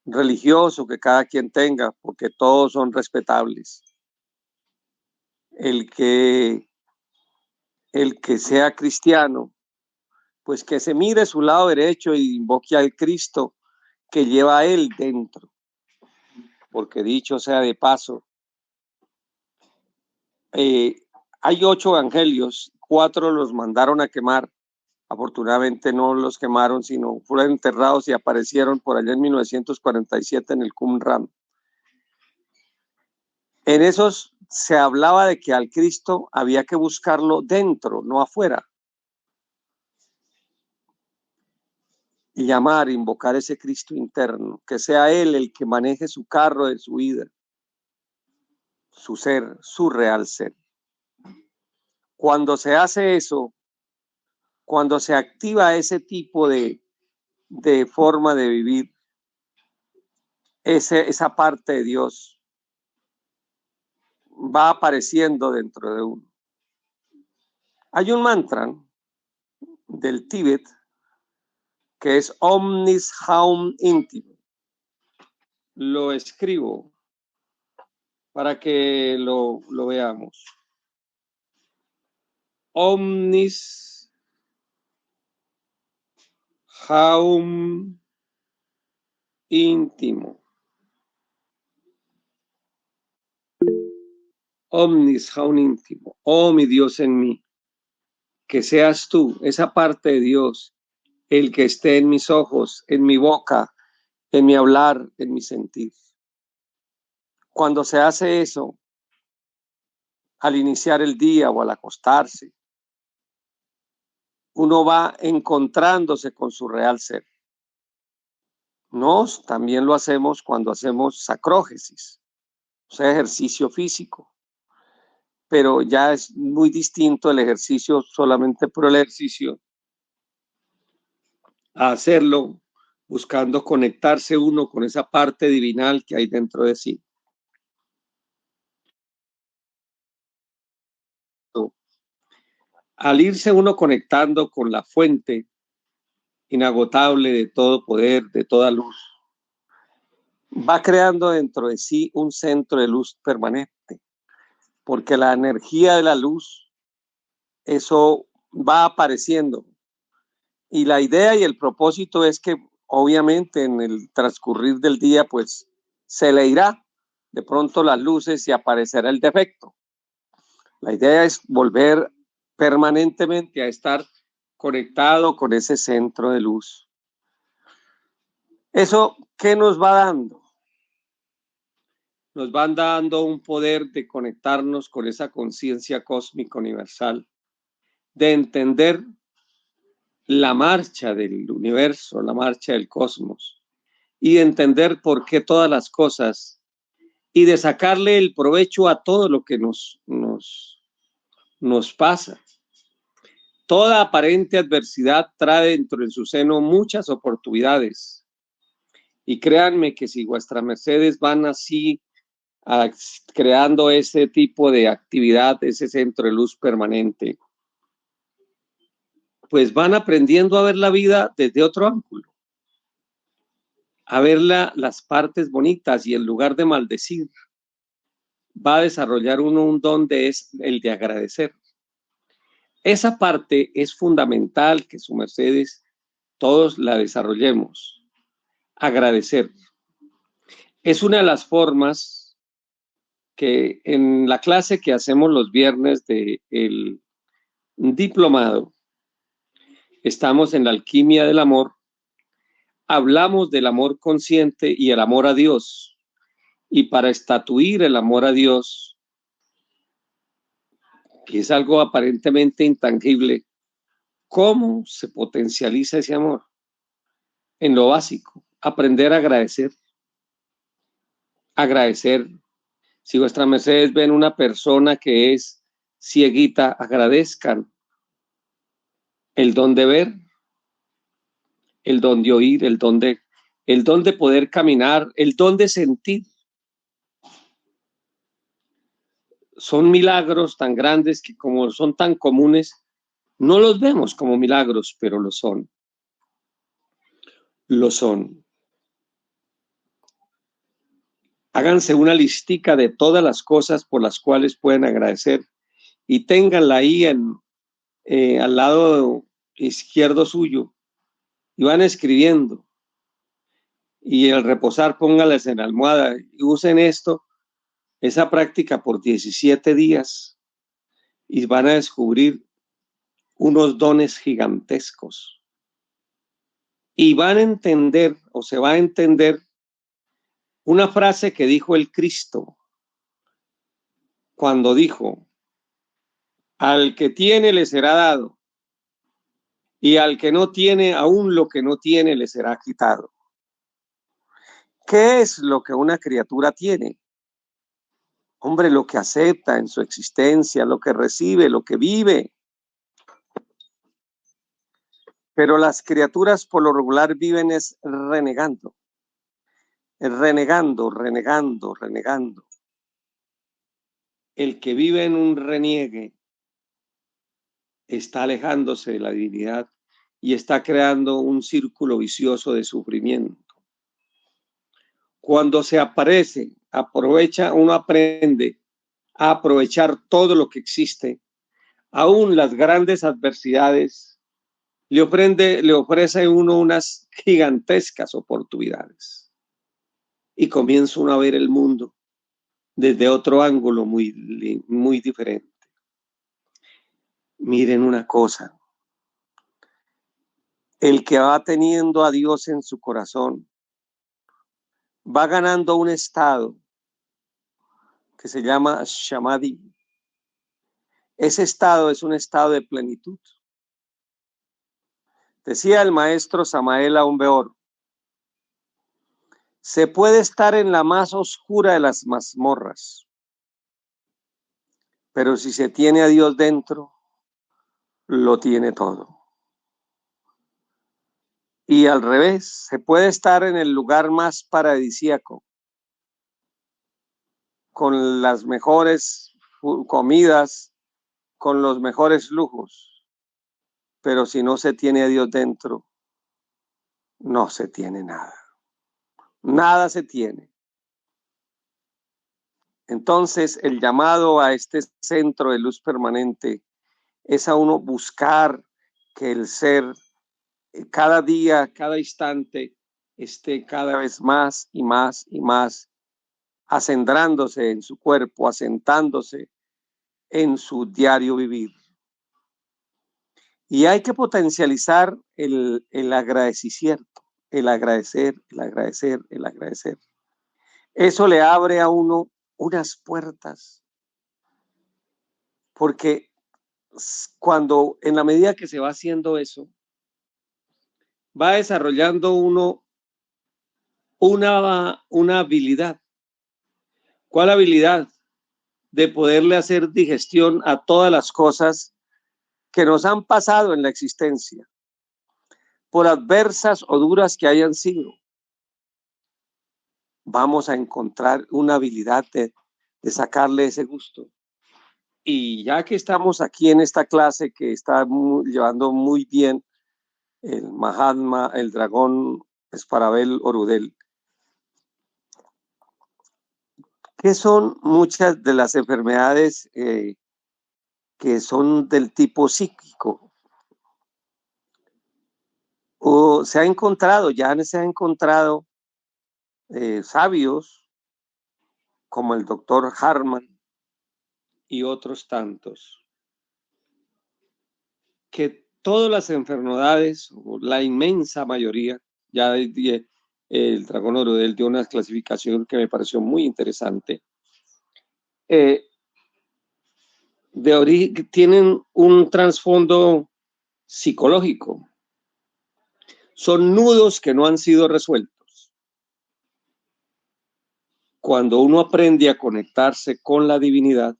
religioso que cada quien tenga, porque todos son respetables. El que sea cristiano, pues que se mire su lado derecho y invoque al Cristo que lleva a él dentro. Porque dicho sea de paso, hay 8 evangelios, 4 los mandaron a quemar. Afortunadamente no los quemaron, sino fueron enterrados y aparecieron por allá en 1947 en el Qumran. En esos se hablaba de que al Cristo había que buscarlo dentro, no afuera. Y llamar, invocar ese Cristo interno, que sea Él el que maneje su carro de su vida, su ser, su real ser. Cuando se hace eso, cuando se activa ese tipo de forma de vivir, esa parte de Dios va apareciendo dentro de uno. Hay un mantra del Tíbet que es Omnis Haum Intimo. Lo escribo para que lo veamos. Omnis Haum Intimo. Omnis Haum Intimo. Oh, mi Dios en mí. Que seas tú, esa parte de Dios, el que esté en mis ojos, en mi boca, en mi hablar, en mi sentir. Cuando se hace eso, al iniciar el día o al acostarse, uno va encontrándose con su real ser. Nos también lo hacemos cuando hacemos sacrógesis, o sea, ejercicio físico, pero ya es muy distinto el ejercicio solamente por el ejercicio a hacerlo buscando conectarse uno con esa parte divinal que hay dentro de sí. Al irse uno conectando con la fuente inagotable de todo poder, de toda luz, va creando dentro de sí un centro de luz permanente, porque la energía de la luz, eso va apareciendo. Y la idea y el propósito es que obviamente en el transcurrir del día, pues se le irá de pronto las luces y aparecerá el defecto. La idea es volver permanentemente a estar conectado con ese centro de luz. ¿Eso qué nos va dando? Nos van dando un poder de conectarnos con esa conciencia cósmica universal, de entender la marcha del universo, la marcha del cosmos, y de entender por qué todas las cosas, y de sacarle el provecho a todo lo que nos pasa. Toda aparente adversidad trae dentro de su seno muchas oportunidades. Y créanme que si vuestras mercedes van así creando ese tipo de actividad, ese centro de luz permanente, pues van aprendiendo a ver la vida desde otro ángulo, a ver las partes bonitas, y en lugar de maldecir, va a desarrollar uno un don es el de agradecer. Esa parte es fundamental que su mercedes todos la desarrollemos. Agradecer. Es una de las formas que en la clase que hacemos los viernes del diplomado, estamos en la alquimia del amor, hablamos del amor consciente y el amor a Dios. Y para estatuir el amor a Dios, que es algo aparentemente intangible, ¿cómo se potencializa ese amor? En lo básico, aprender a agradecer. Agradecer. Si vuestras mercedes ven una persona que es cieguita, agradezcan el don de ver, el don de oír, el don de poder caminar, el don de sentir. Son milagros tan grandes que como son tan comunes, no los vemos como milagros, pero lo son. Lo son. Háganse una listica de todas las cosas por las cuales pueden agradecer y ténganla ahí al lado izquierdo suyo y van escribiendo. Y al reposar, pónganlas en la almohada y usen esa práctica por 17 días y van a descubrir unos dones gigantescos. Y van a entender, o se va a entender, una frase que dijo el Cristo cuando dijo: al que tiene le será dado, y al que no tiene, aún lo que no tiene le será quitado. ¿Qué es lo que una criatura tiene? Hombre, lo que acepta en su existencia, lo que recibe, lo que vive. Pero las criaturas por lo regular viven es renegando, renegando. El que vive en un reniegue está alejándose de la divinidad y está creando un círculo vicioso de sufrimiento. Cuando se aparece, uno aprende a aprovechar todo lo que existe, aún las grandes adversidades, le ofrece a uno unas gigantescas oportunidades. Y comienza uno a ver el mundo desde otro ángulo muy diferente. Miren una cosa, el que va teniendo a Dios en su corazón va ganando un estado que se llama Samadhi. Ese estado es un estado de plenitud. Decía el maestro Samael Aun Weor: se puede estar en la más oscura de las mazmorras, pero si se tiene a Dios dentro, lo tiene todo. Y al revés, se puede estar en el lugar más paradisíaco, con las mejores comidas, con los mejores lujos, pero si no se tiene a Dios dentro, no se tiene nada. Nada se tiene. Entonces, el llamado a este centro de luz permanente es a uno buscar que el ser cada día, cada instante, esté cada vez más y más y más acendrándose en su cuerpo, asentándose en su diario vivir. Y hay que potencializar el agradecimiento, el agradecer. Eso le abre a uno unas puertas, porque cuando en la medida que se va haciendo eso, va desarrollando uno una habilidad. ¿Cuál habilidad? De poderle hacer digestión a todas las cosas que nos han pasado en la existencia, por adversas o duras que hayan sido. Vamos a encontrar una habilidad de sacarle ese gusto. Y ya que estamos aquí en esta clase que está llevando muy bien el Mahatma, el dragón Esparabel Orudel, ¿qué son muchas de las enfermedades que son del tipo psíquico? O se ha encontrado sabios como el doctor Harman y otros tantos, que todas las enfermedades, o la inmensa mayoría, ya el Dragón Orodel dio una clasificación que me pareció muy interesante, tienen un trasfondo psicológico. Son nudos que no han sido resueltos. Cuando uno aprende a conectarse con la divinidad,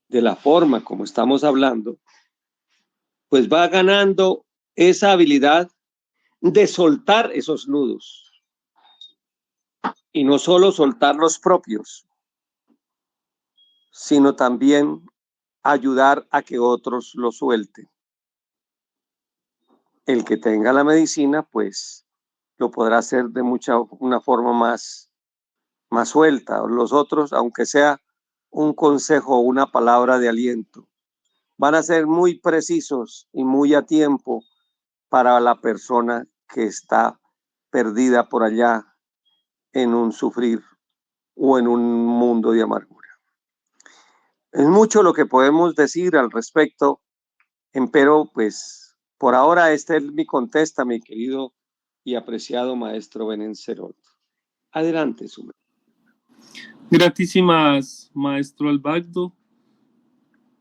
de la forma como estamos hablando, pues va ganando esa habilidad de soltar esos nudos. Y no solo soltar los propios, sino también ayudar a que otros lo suelten. El que tenga la medicina, pues lo podrá hacer de una forma más suelta. Los otros, aunque sea un consejo o una palabra de aliento, van a ser muy precisos y muy a tiempo para la persona que está perdida por allá en un sufrir o en un mundo de amargura. Es mucho lo que podemos decir al respecto, empero pues por ahora esta es mi contesta, mi querido y apreciado maestro Benencerot. Adelante, Sumer. Gratísimas, maestro Albagdo,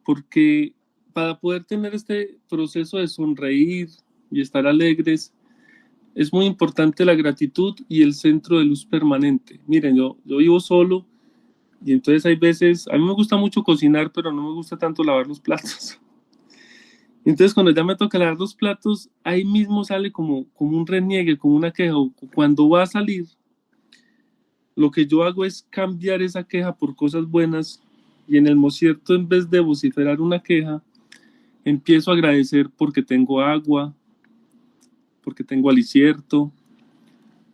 porque para poder tener este proceso de sonreír y estar alegres, es muy importante la gratitud y el centro de luz permanente. Miren, yo vivo solo y entonces hay veces, a mí me gusta mucho cocinar, pero no me gusta tanto lavar los platos. Entonces cuando ya me toca lavar los platos, ahí mismo sale como un reniegue, como una queja. Cuando va a salir, lo que yo hago es cambiar esa queja por cosas buenas y en el mocierto, en vez de vociferar una queja, empiezo a agradecer porque tengo agua, porque tengo alicierto,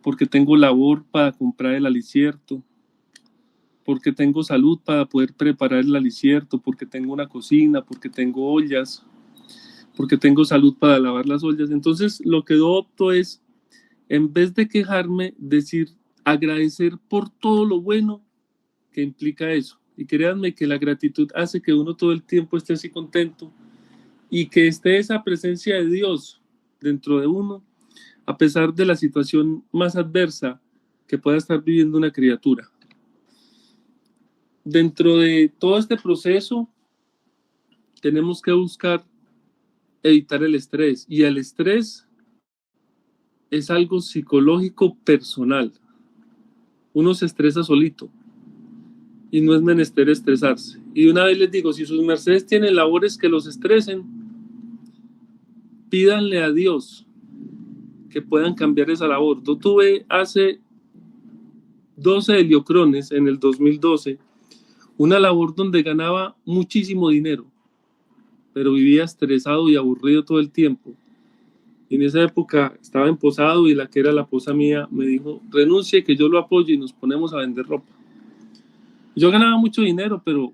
porque tengo labor para comprar el alicierto, porque tengo salud para poder preparar el alicierto, porque tengo una cocina, porque tengo ollas, porque tengo salud para lavar las ollas. Entonces lo que yo opto es, en vez de quejarme, decir, agradecer por todo lo bueno que implica eso. Y créanme que la gratitud hace que uno todo el tiempo esté así contento y que esté esa presencia de Dios dentro de uno, a pesar de la situación más adversa que pueda estar viviendo una criatura. Dentro de todo este proceso, tenemos que buscar evitar el estrés. Y el estrés es algo psicológico personal. Uno se estresa solito y no es menester estresarse. Y una vez les digo, si sus mercedes tienen labores que los estresen, pídanle a Dios que puedan cambiar esa labor. Yo tuve hace 12 heliocrones en el 2012, una labor donde ganaba muchísimo dinero, pero vivía estresado y aburrido todo el tiempo. Y en esa época estaba emposado y la que era la esposa mía me dijo, renuncie que yo lo apoyo y nos ponemos a vender ropa. Yo ganaba mucho dinero, pero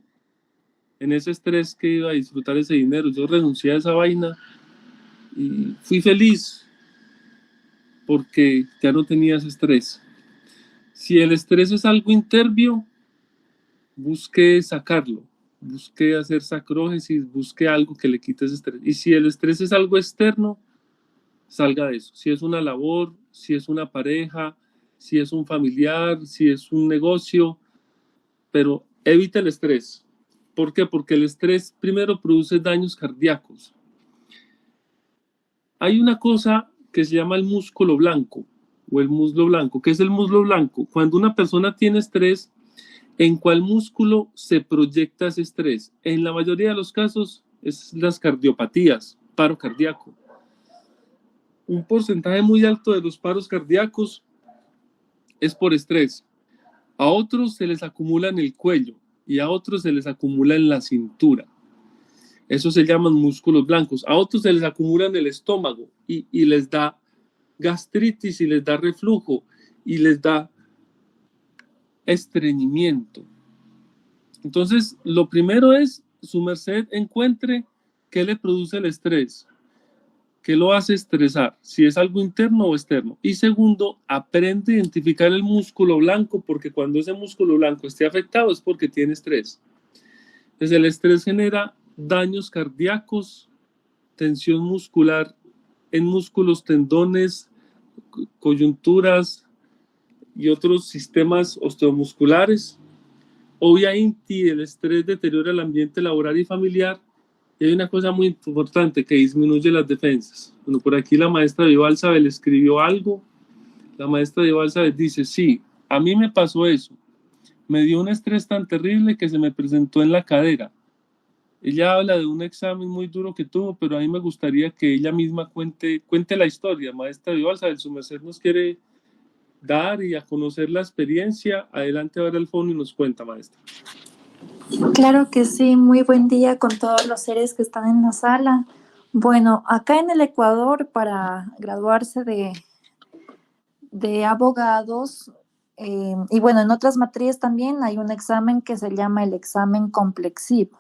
en ese estrés que iba a disfrutar ese dinero, yo renuncié a esa vaina y fui feliz porque ya no tenía ese estrés. Si el estrés es algo interno, busque sacarlo, busque hacer sacrógesis, busque algo que le quite ese estrés. Y si el estrés es algo externo, salga de eso. Si es una labor, si es una pareja, si es un familiar, si es un negocio, pero evite el estrés. ¿Por qué? Porque el estrés primero produce daños cardíacos. Hay una cosa que se llama el músculo blanco o el muslo blanco. ¿Qué es el muslo blanco? Cuando una persona tiene estrés, ¿en cuál músculo se proyecta ese estrés? En la mayoría de los casos es las cardiopatías, paro cardíaco. Un porcentaje muy alto de los paros cardíacos es por estrés. A otros se les acumula en el cuello y a otros se les acumula en la cintura. Eso se llaman músculos blancos. A otros se les acumula en el estómago y les da gastritis y les da reflujo y les da estreñimiento. Entonces, lo primero es, su merced encuentre qué le produce el estrés, qué lo hace estresar, si es algo interno o externo. Y segundo, aprende a identificar el músculo blanco, porque cuando ese músculo blanco esté afectado es porque tiene estrés. Entonces, el estrés genera daños cardíacos tensión muscular en músculos, tendones, coyunturas y otros sistemas osteomusculares. Obviamente el estrés deteriora el ambiente laboral y familiar. Y hay una cosa muy importante que disminuye las defensas. Bueno, por aquí la maestra de Balsabel escribió algo. La maestra de Balsabel dice, sí, a mí me pasó eso. Me dio un estrés tan terrible que se me presentó en la cadera. Ella habla de un examen muy duro que tuvo, pero a mí me gustaría que ella misma cuente la historia. Maestra de Balsabel, su merced nos quiere dar y a conocer la experiencia. Adelante ahora el fono y nos cuenta, maestra. Claro que sí, muy buen día con todos los seres que están en la sala. Bueno, acá en el Ecuador, para graduarse de abogados, y bueno, en otras materias también hay un examen que se llama el examen complexivo.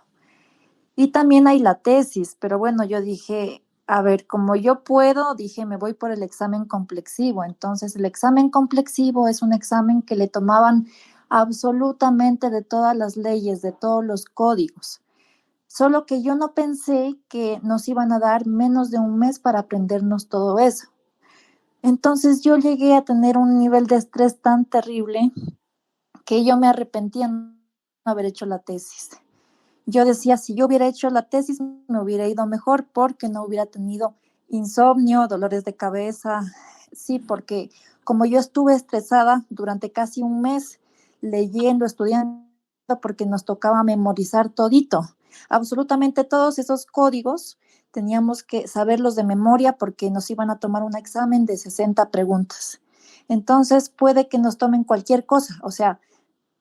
Y también hay la tesis, pero bueno, yo dije, a ver, como yo puedo, dije, me voy por el examen complexivo. Entonces, el examen complexivo es un examen que le tomaban absolutamente de todas las leyes, de todos los códigos. Solo que yo no pensé que nos iban a dar menos de un mes para aprendernos todo eso. Entonces yo llegué a tener un nivel de estrés tan terrible que yo me arrepentía de no haber hecho la tesis. Yo decía, si yo hubiera hecho la tesis, me hubiera ido mejor porque no hubiera tenido insomnio, dolores de cabeza. Sí, porque como yo estuve estresada durante casi un mes, leyendo, estudiando, porque nos tocaba memorizar todito. Absolutamente todos esos códigos teníamos que saberlos de memoria porque nos iban a tomar un examen de 60 preguntas. Entonces puede que nos tomen cualquier cosa, o sea,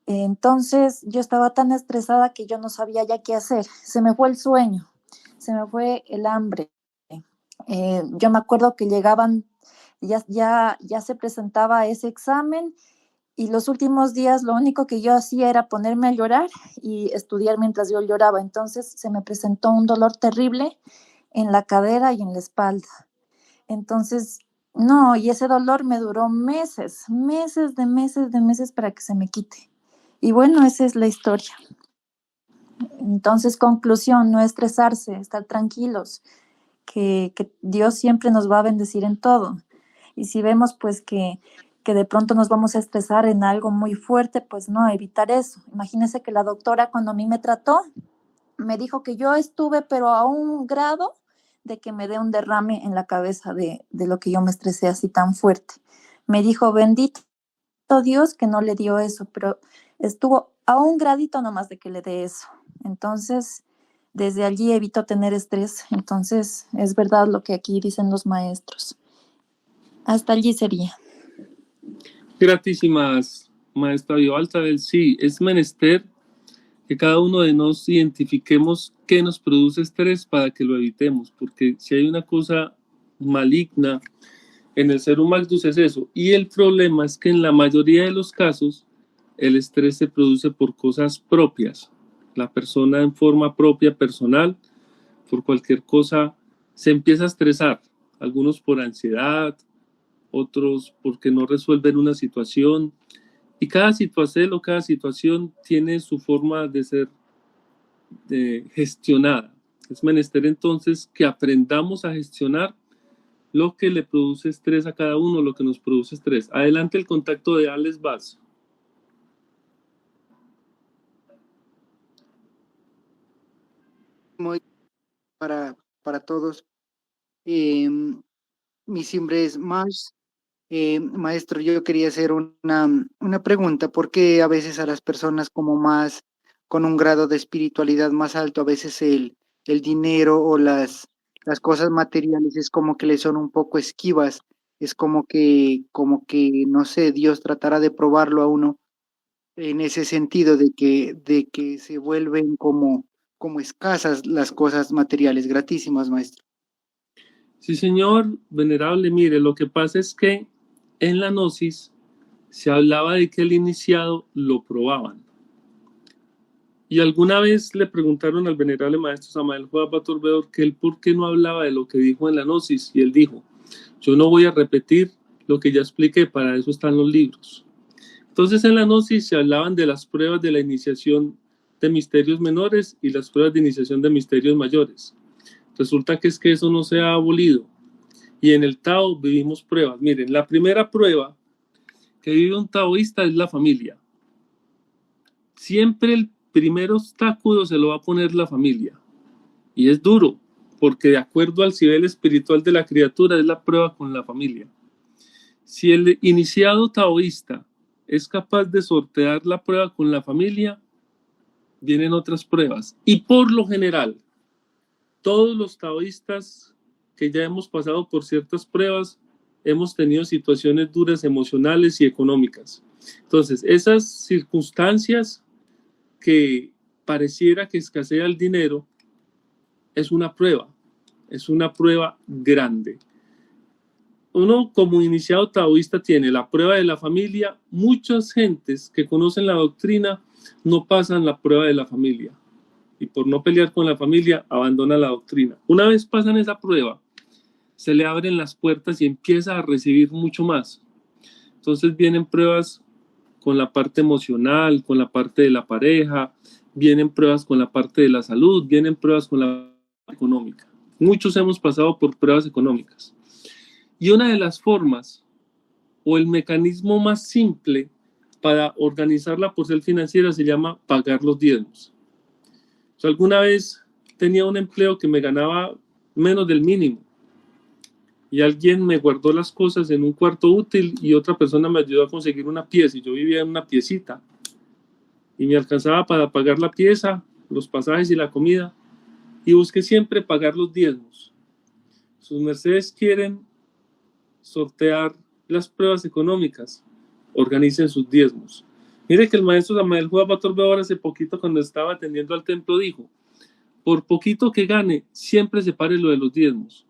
entonces yo estaba tan estresada que yo no sabía ya qué hacer. Se me fue el sueño, se me fue el hambre. Yo me acuerdo que llegaban, ya se presentaba ese examen y los últimos días lo único que yo hacía era ponerme a llorar y estudiar mientras yo lloraba. Entonces se me presentó un dolor terrible en la cadera y en la espalda. Entonces, no, y ese dolor me duró meses para que se me quite. Y bueno, esa es la historia. Entonces, conclusión, no estresarse, estar tranquilos, que Dios siempre nos va a bendecir en todo. Y si vemos pues que de pronto nos vamos a estresar en algo muy fuerte, pues no, evitar eso. Imagínense que la doctora cuando a mí me trató, me dijo que yo estuve pero a un grado de que me dé un derrame en la cabeza de lo que yo me estresé así tan fuerte. Me dijo, bendito Dios que no le dio eso, pero estuvo a un gradito nomás de que le dé eso. Entonces, desde allí evito tener estrés. Entonces, es verdad lo que aquí dicen los maestros. Hasta allí sería. Gratísimas, maestra Balsabel. Sí, es menester que cada uno de nosotros identifiquemos qué nos produce estrés para que lo evitemos, porque si hay una cosa maligna en el ser humano es eso. Y el problema es que en la mayoría de los casos el estrés se produce por cosas propias. La persona en forma propia, personal, por cualquier cosa, se empieza a estresar. Algunos por ansiedad, otros porque no resuelven una situación. Y cada situación tiene su forma de ser gestionada. Es menester entonces que aprendamos a gestionar lo que le produce estrés a cada uno, lo que nos produce estrés. Adelante el contacto de Alex Vaz. Muy para todos. Mi nombre es Mars. Maestro, yo quería hacer una pregunta, porque a veces a las personas como más, con un grado de espiritualidad más alto, a veces el dinero o las cosas materiales es como que le son un poco esquivas, es como que, no sé, Dios tratará de probarlo a uno en ese sentido de que se vuelven como escasas las cosas materiales. Gratísimas, maestro. Sí, señor venerable, mire, lo que pasa es que en la gnosis se hablaba de que el iniciado lo probaban. Y alguna vez le preguntaron al venerable maestro Samael Juan Baturbedor que él por qué no hablaba de lo que dijo en la gnosis, y él dijo, yo no voy a repetir lo que ya expliqué, para eso están los libros. Entonces en la gnosis se hablaban de las pruebas de la iniciación de misterios menores y las pruebas de iniciación de misterios mayores. Resulta que es que eso no se ha abolido. Y en el Tao vivimos pruebas. Miren, la primera prueba que vive un taoísta es la familia. Siempre el primer obstáculo se lo va a poner la familia. Y es duro, porque de acuerdo al nivel espiritual de la criatura es la prueba con la familia. Si el iniciado taoísta es capaz de sortear la prueba con la familia, vienen otras pruebas. Y por lo general, todos los taoístas que ya hemos pasado por ciertas pruebas, hemos tenido situaciones duras emocionales y económicas. Entonces, esas circunstancias que pareciera que escasea el dinero, es una prueba grande. Uno como iniciado taoísta tiene la prueba de la familia. Muchas gentes que conocen la doctrina no pasan la prueba de la familia y por no pelear con la familia abandonan la doctrina. Una vez pasan esa prueba, se le abren las puertas y empieza a recibir mucho más. Entonces vienen pruebas con la parte emocional, con la parte de la pareja, vienen pruebas con la parte de la salud, vienen pruebas con la parte económica. Muchos hemos pasado por pruebas económicas. Y una de las formas o el mecanismo más simple para organizar la porción financiera se llama pagar los diezmos. Yo alguna vez tenía un empleo que me ganaba menos del mínimo y alguien me guardó las cosas en un cuarto útil y otra persona me ayudó a conseguir una pieza y yo vivía en una piecita y me alcanzaba para pagar la pieza, los pasajes y la comida y busqué siempre pagar los diezmos. Sus mercedes quieren sortear las pruebas económicas, organicen sus diezmos. Mire que el maestro Samael Juan Beor hace poquito cuando estaba atendiendo al templo dijo, por poquito que gane, siempre separe lo de los diezmos.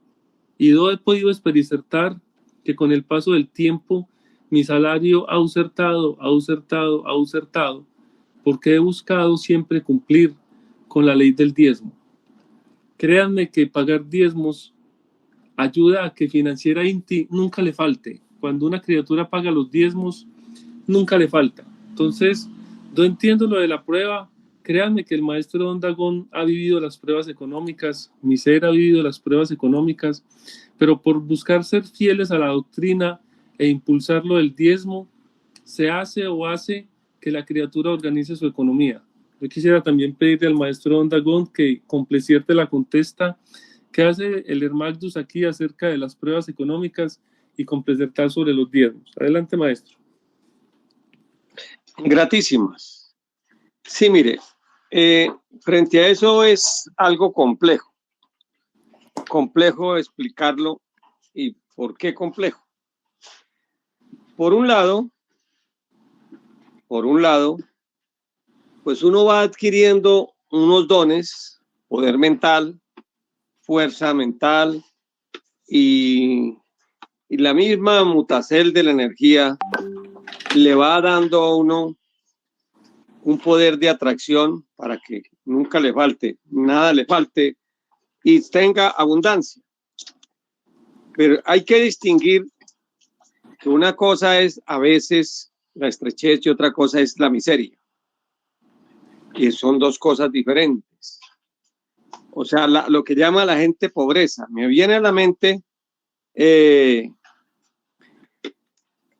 Y yo he podido experimentar que con el paso del tiempo mi salario ha usurtado, porque he buscado siempre cumplir con la ley del diezmo. Créanme que pagar diezmos ayuda a que Financiera Inti nunca le falte. Cuando una criatura paga los diezmos, nunca le falta. Entonces, yo entiendo lo de la prueba. Créanme que el maestro Don Dagón ha vivido las pruebas económicas, mi ser ha vivido las pruebas económicas, pero por buscar ser fieles a la doctrina e impulsar lo del diezmo, se hace que la criatura organice su economía. Yo quisiera también pedirle al maestro Don Dagón que complecierte la contesta. ¿Qué hace el Hermagdus aquí acerca de las pruebas económicas y completar sobre los diezmos? Adelante, maestro. Gratísimas. Sí, mire, frente a eso es algo complejo explicarlo. ¿Y por qué complejo? Por un lado, pues uno va adquiriendo unos dones, poder mental, fuerza mental y la misma mutacel de la energía le va dando a uno un poder de atracción para que nunca le falte, nada le falte y tenga abundancia. Pero hay que distinguir que una cosa es a veces la estrechez y otra cosa es la miseria. Y son dos cosas diferentes. O sea, lo que llama la gente pobreza. Me viene a la mente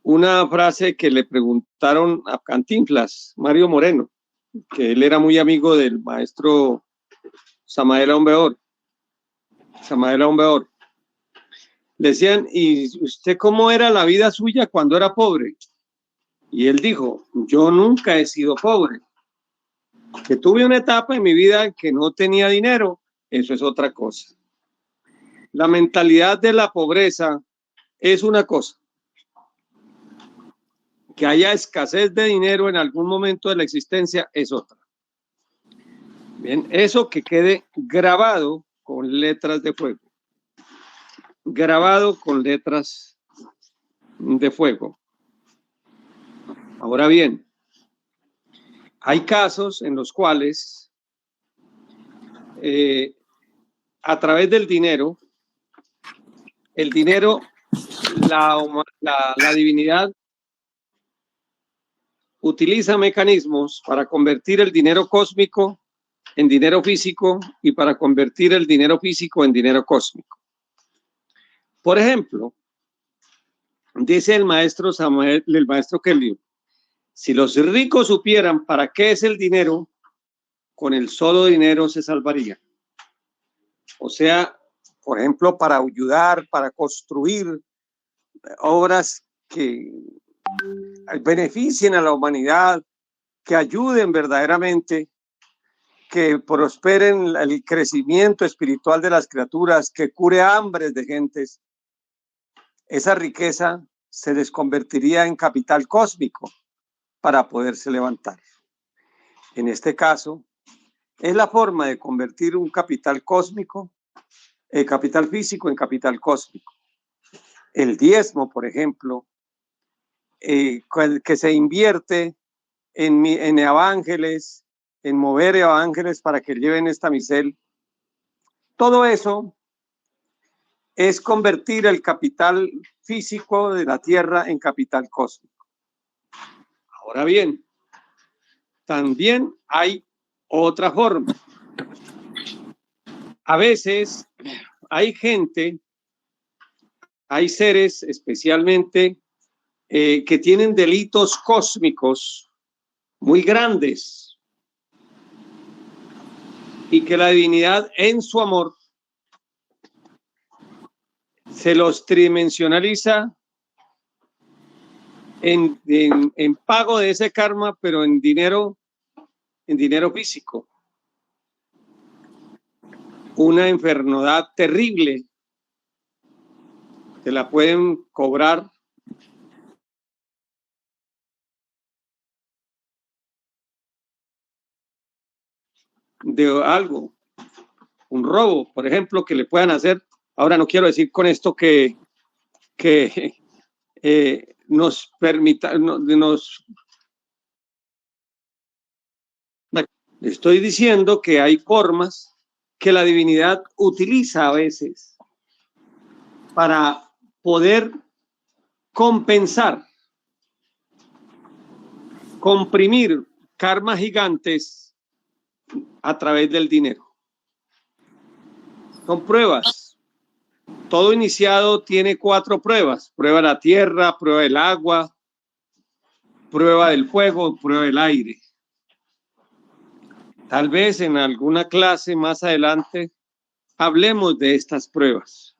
una frase que le preguntaron a Cantinflas, Mario Moreno, que él era muy amigo del maestro Samael Aun Weor. Le decían, ¿y usted cómo era la vida suya cuando era pobre? Y él dijo, yo nunca he sido pobre. Que tuve una etapa en mi vida que no tenía dinero, eso es otra cosa. La mentalidad de la pobreza es una cosa. Que haya escasez de dinero en algún momento de la existencia es otra. Bien, eso que quede grabado con letras de fuego. Grabado con letras de fuego. Ahora bien, hay casos en los cuales a través del dinero, la divinidad utiliza mecanismos para convertir el dinero cósmico en dinero físico y para convertir el dinero físico en dinero cósmico. Por ejemplo, dice el maestro Samuel, el maestro Kelly, si los ricos supieran para qué es el dinero, con el solo dinero se salvaría. O sea, por ejemplo, para ayudar, para construir obras que beneficien a la humanidad, que ayuden verdaderamente, que prosperen el crecimiento espiritual de las criaturas, que cure hambres de gentes, esa riqueza se les convertiría en capital cósmico para poderse levantar. En este caso, es la forma de convertir un capital cósmico, capital físico en capital cósmico. El diezmo, por ejemplo, que se invierte en evángeles, en mover evángeles para que lleven esta misel. Todo eso es convertir el capital físico de la tierra en capital cósmico. Ahora bien, también hay otra forma. A veces hay gente, hay seres especialmente que tienen delitos cósmicos muy grandes y que la divinidad en su amor se los tridimensionaliza en pago de ese karma, pero en dinero físico. Una enfermedad terrible te la pueden cobrar de algo, un robo, por ejemplo, que le puedan hacer. Ahora no quiero decir con esto que nos permita, estoy diciendo que hay formas que la divinidad utiliza a veces para poder compensar, comprimir karmas gigantes a través del dinero. Son pruebas. Todo iniciado tiene 4 pruebas: prueba de la tierra, prueba del agua, prueba del fuego, prueba del aire. Tal vez en alguna clase más adelante hablemos de estas pruebas.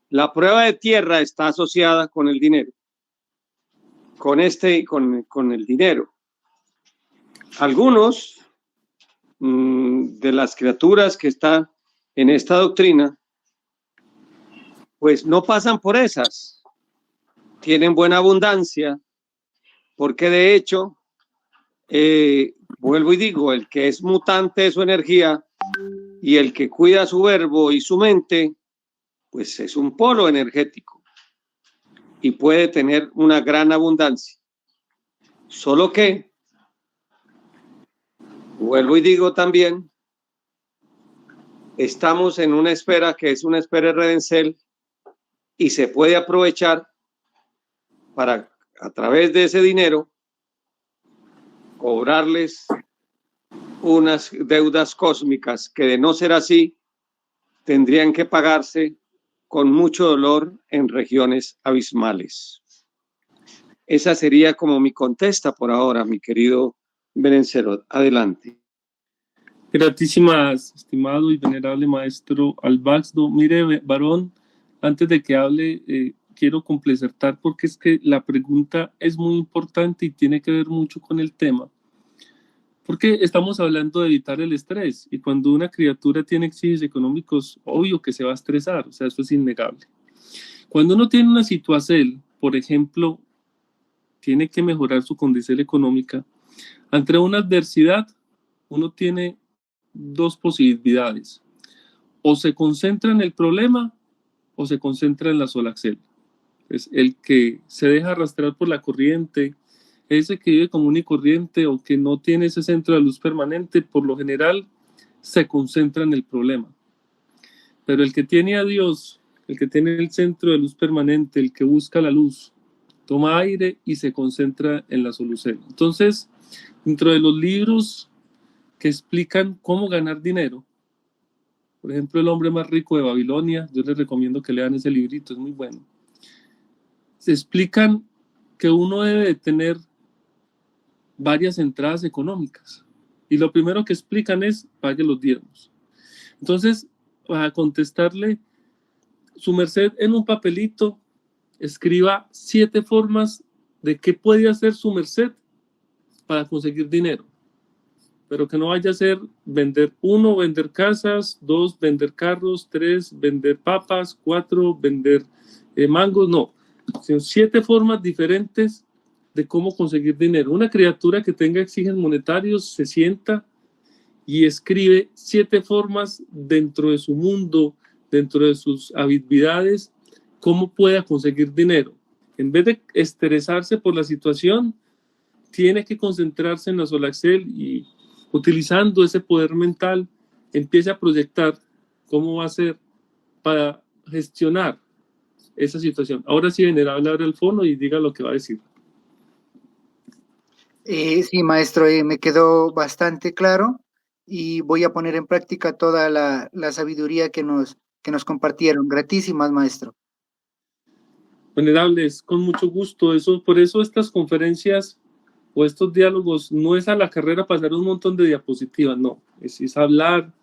La prueba de tierra está asociada con el dinero, con el dinero. Algunos de las criaturas que están en esta doctrina, pues no pasan por esas, tienen buena abundancia, porque de hecho, vuelvo y digo, el que es mutante de su energía y el que cuida su verbo y su mente, pues es un polo energético y puede tener una gran abundancia. Solo que, vuelvo y digo también, estamos en una esfera que es una esfera redencel y se puede aprovechar para, a través de ese dinero, cobrarles unas deudas cósmicas que, de no ser así, tendrían que pagarse con mucho dolor en regiones abismales. Esa sería como mi contesta por ahora, mi querido Berencerot. Adelante. Gratísimas, estimado y venerable maestro Albaxdo. Mire, varón, antes de que hable, quiero complementar, porque es que la pregunta es muy importante y tiene que ver mucho con el tema. Porque estamos hablando de evitar el estrés, y cuando una criatura tiene exigencias económicos, obvio que se va a estresar, o sea, eso es innegable. Cuando uno tiene una situación, por ejemplo, tiene que mejorar su condición económica, ante una adversidad, uno tiene 2 posibilidades: o se concentra en el problema o se concentra en la solaxel. Es el que se deja arrastrar por la corriente, ese que vive común y corriente o que no tiene ese centro de luz permanente, por lo general se concentra en el problema. Pero el que tiene a Dios, el que tiene el centro de luz permanente, el que busca la luz, toma aire y se concentra en la solución. Entonces, dentro de los libros que explican cómo ganar dinero. Por ejemplo, El hombre más rico de Babilonia, yo les recomiendo que lean ese librito, es muy bueno. Se explican que uno debe tener varias entradas económicas. Y lo primero que explican es pague los diezmos. Entonces, para contestarle, su merced en un papelito escriba 7 formas de qué puede hacer su merced para conseguir dinero. Pero que no vaya a ser vender 1, vender casas, 2, vender carros, 3, vender papas, 4, vender mangos, no. Son 7 formas diferentes de cómo conseguir dinero. Una criatura que tenga exigen monetarios se sienta y escribe 7 formas dentro de su mundo, dentro de sus habilidades, cómo pueda conseguir dinero. En vez de estresarse por la situación, tiene que concentrarse en la sola Excel y utilizando ese poder mental, empiece a proyectar cómo va a ser para gestionar esa situación. Ahora sí, venerable, abre el fono y diga lo que va a decir. Sí, maestro, me quedó bastante claro y voy a poner en práctica toda la sabiduría que nos compartieron. Gratísimas, maestro. Venerables, con mucho gusto. Por eso estas conferencias o estos diálogos no es a la carrera pasar un montón de diapositivas, no. Es hablar,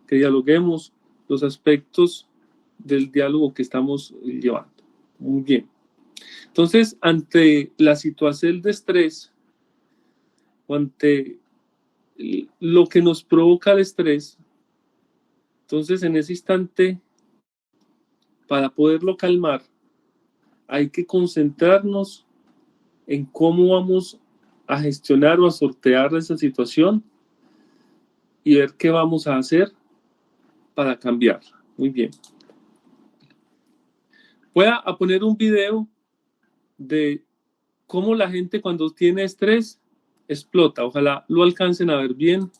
que dialoguemos los aspectos del diálogo que estamos llevando. Muy bien. Entonces, ante la situación de estrés o ante lo que nos provoca el estrés, entonces en ese instante, para poderlo calmar, hay que concentrarnos en cómo vamos a gestionar o a sortear esa situación y ver qué vamos a hacer para cambiarla. Muy bien. Voy a poner un video de cómo la gente cuando tiene estrés explota. Ojalá lo alcancen a ver bien.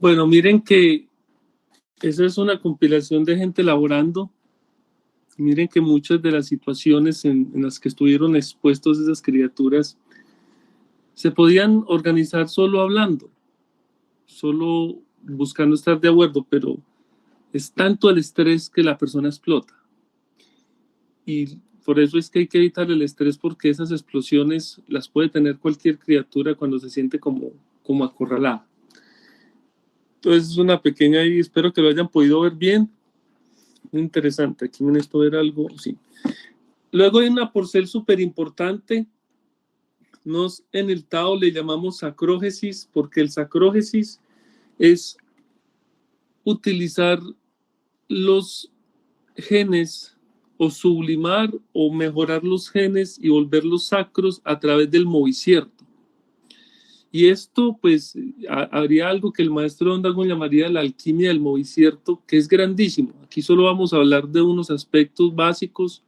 Bueno, miren que esa es una compilación de gente laborando. Miren que muchas de las situaciones en las que estuvieron expuestos esas criaturas se podían organizar solo hablando, solo buscando estar de acuerdo, pero es tanto el estrés que la persona explota. Y por eso es que hay que evitar el estrés, porque esas explosiones las puede tener cualquier criatura cuando se siente como acorralada. Entonces es una pequeña y espero que lo hayan podido ver bien. Muy interesante. Aquí en esto ver algo, sí. Luego hay una porcel súper importante. Nos en el Tao le llamamos sacrógesis, porque el sacrógesis es utilizar los genes o sublimar o mejorar los genes y volverlos sacros a través del movicierto. Y esto, pues, habría algo que el maestro Don Dagon llamaría la alquimia del movicierto, que es grandísimo. Aquí solo vamos a hablar de unos aspectos básicos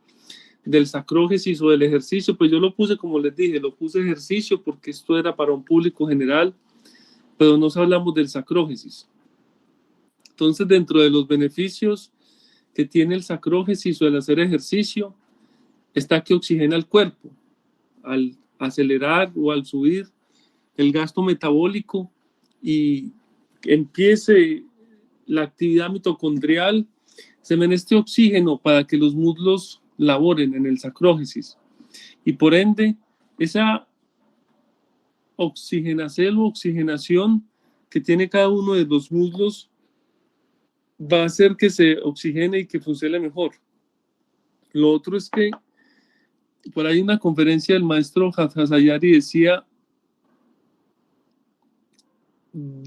del sacrógesis o del ejercicio. Pues yo lo puse, como les dije, lo puse ejercicio porque esto era para un público general, pero nos hablamos del sacrógesis. Entonces, dentro de los beneficios que tiene el sacrógesis o el hacer ejercicio, está que oxigena el cuerpo. Al acelerar o al subir el gasto metabólico y empiece la actividad mitocondrial, se meneste oxígeno para que los muslos laboren en el sacrógesis. Y por ende, esa oxigenación o oxigenación que tiene cada uno de los muslos va a hacer que se oxigene y que funcione mejor. Lo otro es que por ahí una conferencia del maestro Hadhasayari decía: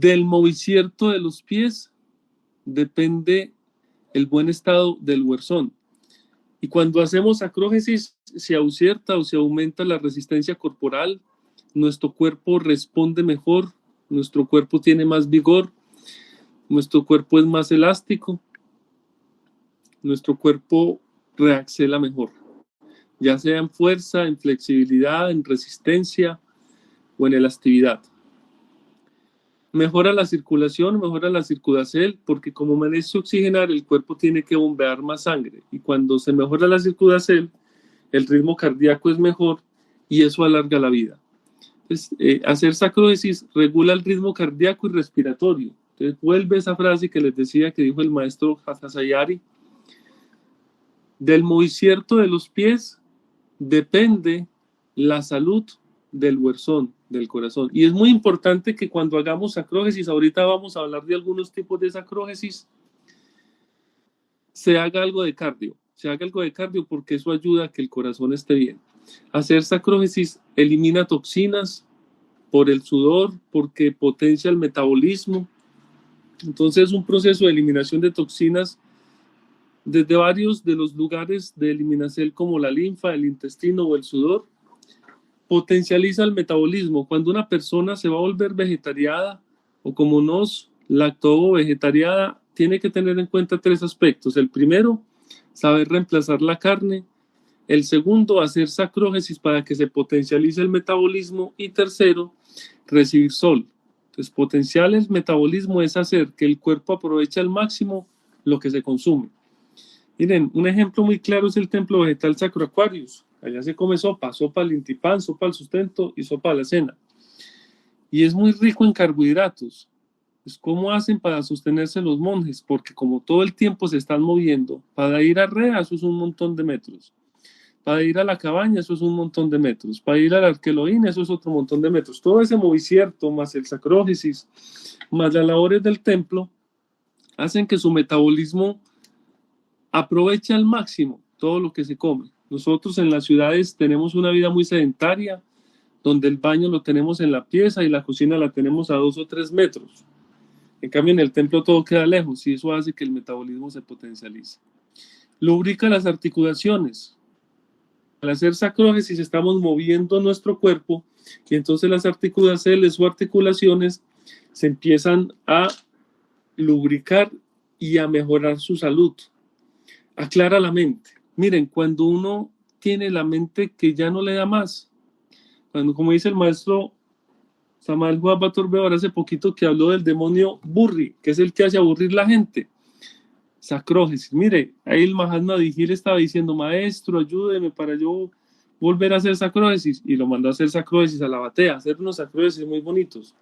del movicierto de los pies depende el buen estado del huerzón. Y cuando hacemos sacrógesis, se ausierta o se aumenta la resistencia corporal, nuestro cuerpo responde mejor, nuestro cuerpo tiene más vigor, nuestro cuerpo es más elástico, nuestro cuerpo reacciona mejor, ya sea en fuerza, en flexibilidad, en resistencia o en elasticidad. Mejora la circulación, mejora la circulación, porque como merece oxigenar, el cuerpo tiene que bombear más sangre. Y cuando se mejora la circulación, el ritmo cardíaco es mejor y eso alarga la vida. Entonces, hacer sacrógesis regula el ritmo cardíaco y respiratorio. Entonces, vuelve esa frase que les decía que dijo el maestro Hadhasayari: del movicierto de los pies depende la salud del huerzón, del corazón. Y es muy importante que cuando hagamos sacrógesis, ahorita vamos a hablar de algunos tipos de sacrógesis, se haga algo de cardio. Se haga algo de cardio porque eso ayuda a que el corazón esté bien. Hacer sacrógesis elimina toxinas por el sudor, porque potencia el metabolismo. Entonces es un proceso de eliminación de toxinas desde varios de los lugares de eliminación, como la linfa, el intestino o el sudor. Potencializa el metabolismo. Cuando una persona se va a volver vegetariana o como nos lacto-vegetariana, tiene que tener en cuenta 3 aspectos. El primero, saber reemplazar la carne. El segundo, hacer sacrógesis para que se potencialice el metabolismo. Y tercero, recibir sol. Entonces, potenciar el metabolismo es hacer que el cuerpo aproveche al máximo lo que se consume. Miren, un ejemplo muy claro es el templo vegetal Sacro Aquarius. Allá se come sopa al intipán, sopa al sustento y sopa a la cena. Y es muy rico en carbohidratos. Pues, ¿cómo hacen para sostenerse los monjes? Porque como todo el tiempo se están moviendo, para ir a Rea eso es un montón de metros. Para ir a la cabaña eso es un montón de metros. Para ir a la Arqueloína eso es otro montón de metros. Todo ese movicierto, más el sacrógesis, más las labores del templo, hacen que su metabolismo aproveche al máximo todo lo que se come. Nosotros en las ciudades tenemos una vida muy sedentaria, donde el baño lo tenemos en la pieza y la cocina la tenemos a 2 o 3 metros. En cambio, en el templo todo queda lejos y eso hace que el metabolismo se potencialice. Lubrica las articulaciones. Al hacer sacrógesis estamos moviendo nuestro cuerpo y entonces las articulaciones o articulaciones se empiezan a lubricar y a mejorar su salud. Aclara la mente. Miren, cuando uno tiene la mente que ya no le da más, cuando, como dice el maestro Samuel Juan Baturbeor hace poquito que habló del demonio Burri, que es el que hace aburrir la gente. Sacrógesis. Mire, ahí el Mahatma Vigil estaba diciendo, maestro, ayúdeme para yo volver a hacer sacrógesis. Y lo mandó a hacer sacrógesis a la batea, a hacer unos sacrógesis muy bonitos.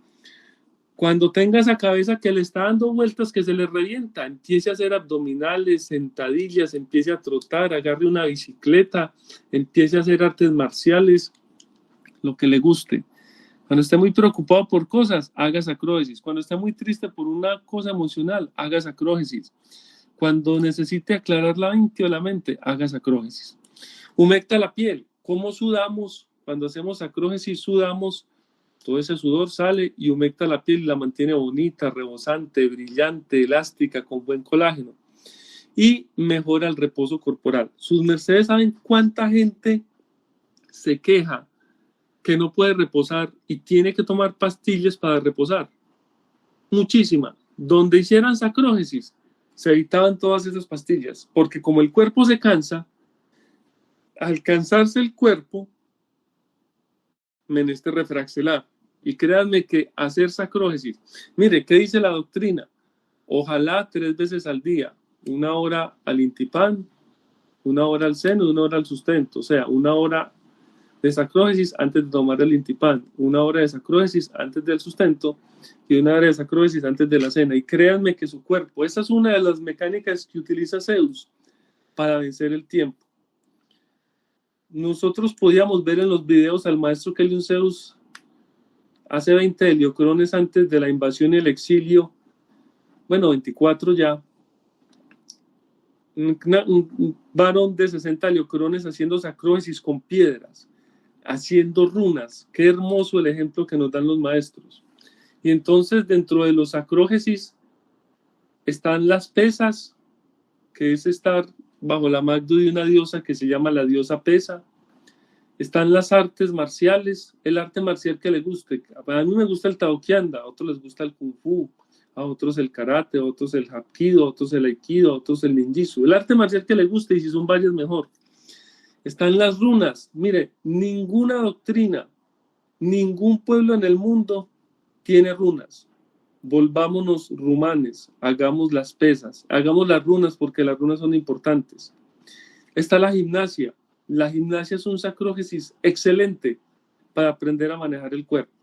Cuando tenga esa cabeza que le está dando vueltas, que se le revienta, empiece a hacer abdominales, sentadillas, empiece a trotar, agarre una bicicleta, empiece a hacer artes marciales, lo que le guste. Cuando esté muy preocupado por cosas, haga sacrógesis. Cuando esté muy triste por una cosa emocional, haga sacrógesis. Cuando necesite aclarar la mente o la mente, haga sacrógesis. Humecta la piel. ¿Cómo sudamos? Cuando hacemos sacrógesis, sudamos. Todo ese sudor sale y humecta la piel y la mantiene bonita, rebosante, brillante, elástica, con buen colágeno. Y mejora el reposo corporal. Sus mercedes saben cuánta gente se queja que no puede reposar y tiene que tomar pastillas para reposar. Muchísima. Donde hicieran sacrógesis, se evitaban todas esas pastillas, porque como el cuerpo se cansa, al cansarse el cuerpo, menester refraxelar. Y créanme que hacer sacrógesis, mire, ¿qué dice la doctrina? Ojalá 3 veces al día, 1 hora al intipán, 1 hora al seno, 1 hora al sustento, o sea, 1 hora de sacrógesis antes de tomar el intipán, 1 hora de sacrógesis antes del sustento y 1 hora de sacrógesis antes de la cena. Y créanme que su cuerpo, esa es una de las mecánicas que utiliza Zeus para vencer el tiempo. Nosotros podíamos ver en los videos al maestro Kelly Zeus hace 20 heliocrones antes de la invasión y el exilio, bueno, 24 ya, un varón de 60 heliocrones haciendo sacrógesis con piedras, haciendo runas. Qué hermoso el ejemplo que nos dan los maestros. Y entonces dentro de los sacrógesis están las pesas, que es estar bajo la magdu de una diosa que se llama la diosa pesa. Están las artes marciales, el arte marcial que le guste. A mí me gusta el taokianda, a otros les gusta el kung fu, a otros el karate, a otros el hapkido, a otros el aikido, a otros el ninjitsu. El arte marcial que le guste, y si son varias mejor. Están las runas. Mire, ninguna doctrina, ningún pueblo en el mundo tiene runas. Volvámonos rumanes, hagamos las pesas, hagamos las runas porque las runas son importantes. Está la gimnasia. La gimnasia es un sacrógesis excelente para aprender a manejar el cuerpo.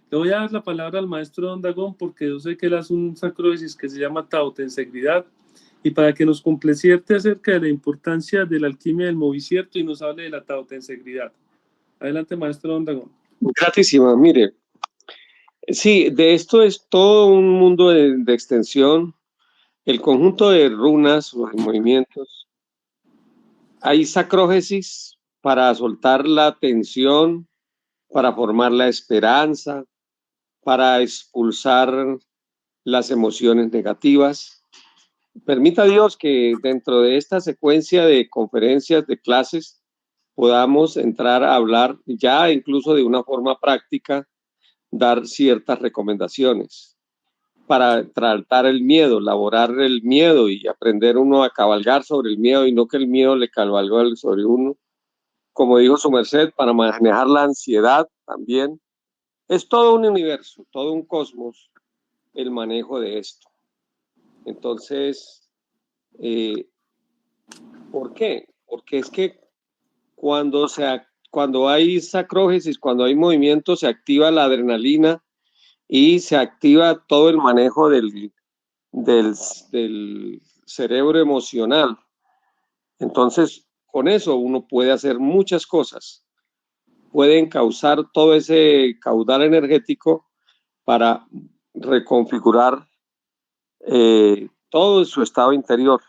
Le voy a dar la palabra al maestro Don Dagón porque yo sé que él hace un sacrógesis que se llama taotensegridad y para que nos complecierte acerca de la importancia de la alquimia del movicierto y nos hable de la taotensegridad. Adelante, maestro Don Dagón. Gratísima, mire. Sí, de esto es todo un mundo de extensión. El conjunto de runas o de movimientos. Hay sacrógesis para soltar la tensión, para formar la esperanza, para expulsar las emociones negativas. Permita Dios que dentro de esta secuencia de conferencias, de clases, podamos entrar a hablar ya incluso de una forma práctica, dar ciertas recomendaciones para tratar el miedo, elaborar el miedo y aprender uno a cabalgar sobre el miedo y no que el miedo le cabalgue sobre uno. Como dijo su merced, para manejar la ansiedad también. Es todo un universo, todo un cosmos el manejo de esto. Entonces, ¿por qué? Porque es que cuando hay sacrógesis, cuando hay movimiento, se activa la adrenalina y se activa todo el manejo del cerebro emocional. Entonces, con eso uno puede hacer muchas cosas. Pueden causar todo ese caudal energético para reconfigurar todo su estado interior.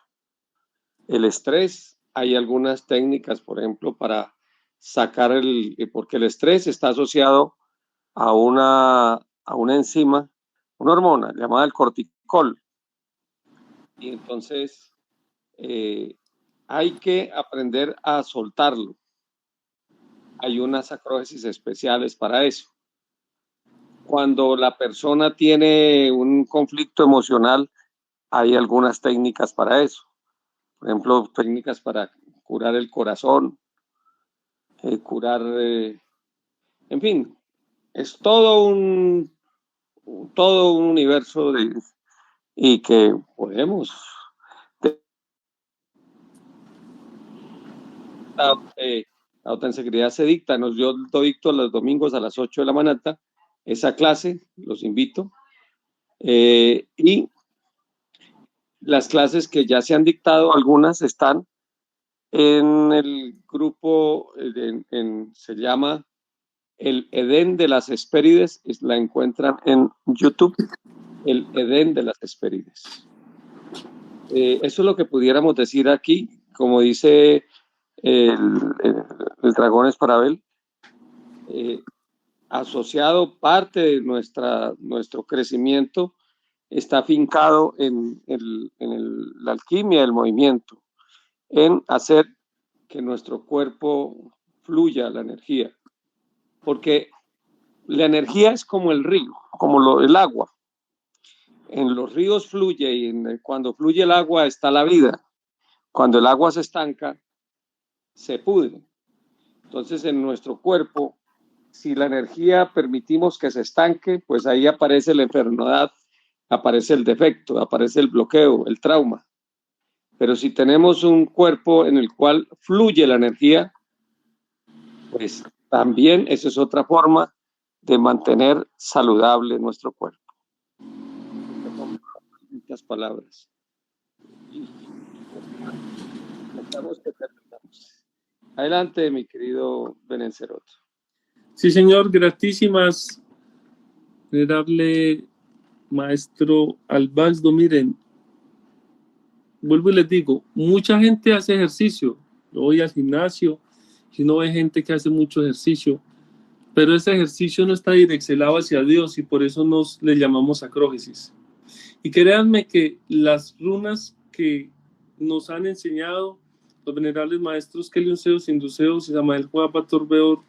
El estrés, hay algunas técnicas, por ejemplo, para sacar porque el estrés está asociado a una enzima, una hormona llamada el corticol. Y entonces hay que aprender a soltarlo. Hay unas sacrógesis especiales para eso. Cuando la persona tiene un conflicto emocional, hay algunas técnicas para eso. Por ejemplo, técnicas para curar el corazón, en fin, es todo un universo y que podemos. La autoenseguridad se dicta, yo dicto los domingos a las 8 de la mañana, esa clase, los invito, y las clases que ya se han dictado, algunas están en el grupo, se llama El Edén de las Hespérides, la encuentran en YouTube, El Edén de las Hespérides. Eso es lo que pudiéramos decir aquí, como dice el Dragón Esparabel, asociado parte de nuestro crecimiento está afincado en la alquimia del movimiento, en hacer que nuestro cuerpo fluya la energía, porque la energía es como el río, como el agua. En los ríos fluye y cuando fluye el agua está la vida. Cuando el agua se estanca, se pudre. Entonces, en nuestro cuerpo, si la energía permitimos que se estanque, pues ahí aparece la enfermedad, aparece el defecto, aparece el bloqueo, el trauma. Pero si tenemos un cuerpo en el cual fluye la energía, pues también esa es otra forma de mantener saludable nuestro cuerpo. Muchas palabras. Adelante, mi querido Benencerot. Sí, señor, gratísimas, venerable maestro Albazdo. Miren, vuelvo y les digo, mucha gente hace ejercicio. Yo voy al gimnasio y uno ve gente que hace mucho ejercicio, pero ese ejercicio no está direccionado hacia Dios y por eso le llamamos acrógesis. Y créanme que las runas que nos han enseñado los venerables maestros Kelion Zeus, Induceus y Samael Juapator Beor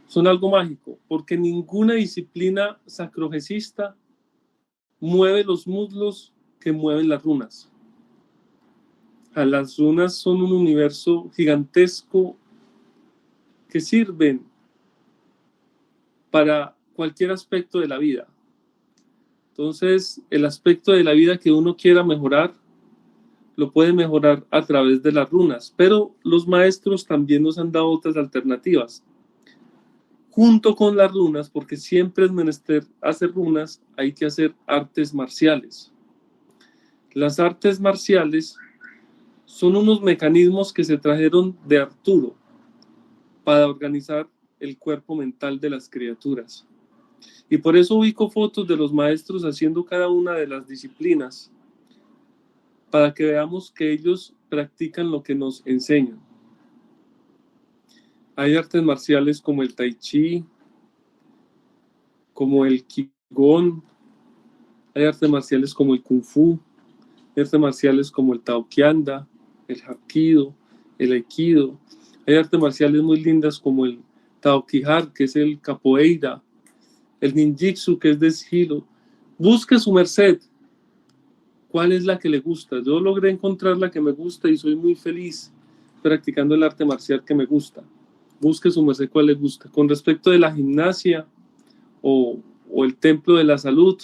son algo mágico, porque ninguna disciplina sacrogesista mueve los muslos que mueven las runas. Las runas son un universo gigantesco que sirven para cualquier aspecto de la vida. Entonces, el aspecto de la vida que uno quiera mejorar, lo puede mejorar a través de las runas, pero los maestros también nos han dado otras alternativas. Junto con las runas, porque siempre es menester hacer runas, hay que hacer artes marciales. Las artes marciales son unos mecanismos que se trajeron de Arturo para organizar el cuerpo mental de las criaturas. Y por eso ubico fotos de los maestros haciendo cada una de las disciplinas, para que veamos que ellos practican lo que nos enseñan. Hay artes marciales como el Tai Chi, como el Qigong, hay artes marciales como el Kung Fu, hay artes marciales como el Taoqianda, el Hapkido, el Aikido. Hay artes marciales muy lindas como el Taokihar, que es el Capoeira, el Ninjitsu, que es de sigilo. Busque su merced. ¿Cuál es la que le gusta? Yo logré encontrar la que me gusta y soy muy feliz practicando el arte marcial que me gusta. Busque su merced cuál le gusta. Con respecto de la gimnasia o el templo de la salud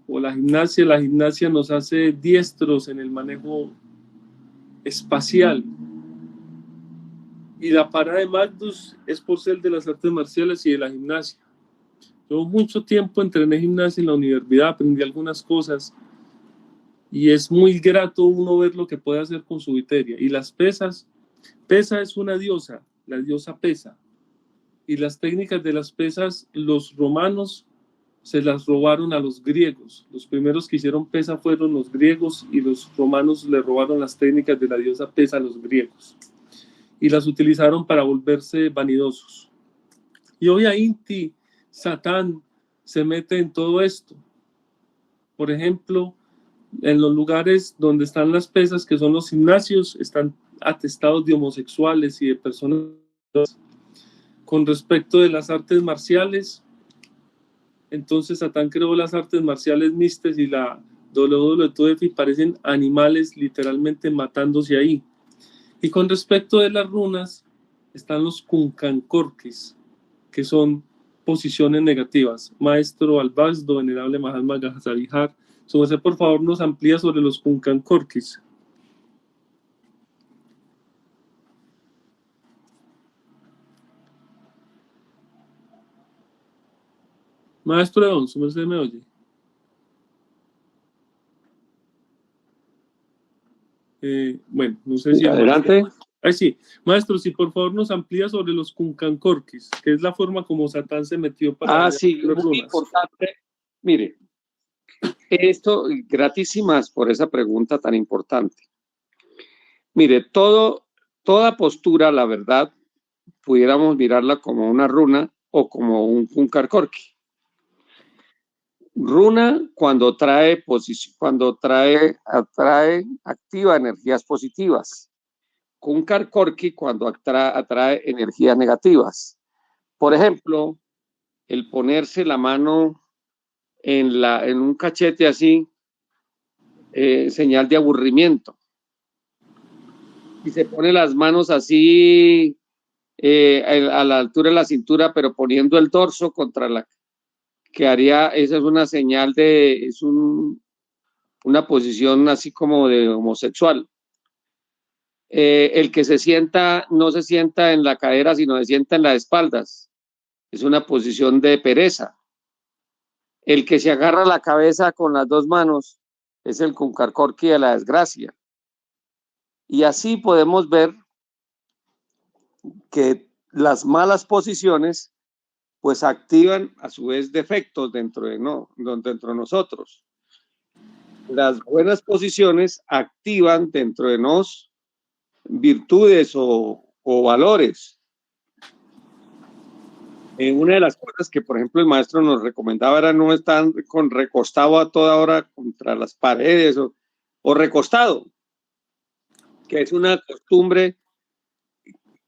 o la gimnasia nos hace diestros en el manejo espacial. Y la parada de Magnus es por ser de las artes marciales y de la gimnasia. Yo mucho tiempo entrené gimnasia en la universidad, aprendí algunas cosas y es muy grato uno ver lo que puede hacer con su viteria. Y las pesas, Pesa es una diosa, la diosa Pesa. Y las técnicas de las pesas, los romanos se las robaron a los griegos. Los primeros que hicieron pesa fueron los griegos y los romanos le robaron las técnicas de la diosa Pesa a los griegos. Y las utilizaron para volverse vanidosos. Y hoy a Inti, Satán se mete en todo esto. Por ejemplo, en los lugares donde están las pesas, que son los gimnasios, están atestados de homosexuales y de personas. Con respecto de las artes marciales, entonces Satán creó las artes marciales mixtas y la WWF y parecen animales literalmente matándose ahí. Y con respecto de las runas, están los Kunkankorkis, que son posiciones negativas. Maestro Albazdo, venerable Mahatma Gazarihar, su merced, por favor, nos amplía sobre los Kunkankorkis. Maestro León, su merced me oye. Bueno, no sé si... Adelante. Sí, maestro, si por favor nos amplía sobre los Kunkankorkis, que es la forma como Satán se metió para... Sí, muy importante. Mire, esto, gratísimas por esa pregunta tan importante. Mire, toda postura, la verdad, pudiéramos mirarla como una runa o como un Kunkarkorki. Runa cuando activa energías positivas. Kunkarkorki cuando atrae energías negativas. Por ejemplo, el ponerse la mano en un cachete así, señal de aburrimiento. Y se pone las manos así a la altura de la cintura, pero poniendo el dorso contra la que haría, esa es una señal una posición así como de homosexual. El que se sienta, no se sienta en la cadera, sino se sienta en las espaldas. Es una posición de pereza. El que se agarra la cabeza con las dos manos es el Kunkarkorki de la desgracia. Y así podemos ver que las malas posiciones pues activan a su vez defectos dentro de nosotros. Las buenas posiciones activan dentro de nosotros virtudes o valores. Una de las cosas que, por ejemplo, el maestro nos recomendaba era no estar recostado a toda hora contra las paredes o recostado, que es una costumbre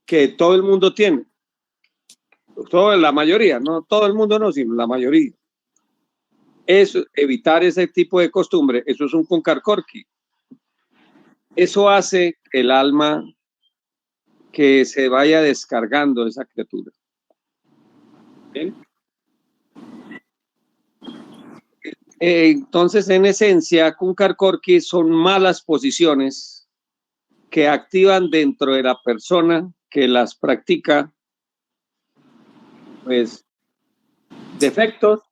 que todo el mundo tiene. La mayoría, no todo el mundo no, sino la mayoría. Evitar ese tipo de costumbre, eso es un Kunkarkorki. Eso hace que el alma que se vaya descargando de esa criatura. ¿Bien? Entonces, en esencia, Kunkarkorki son malas posiciones que activan dentro de la persona que las practica, pues, defectos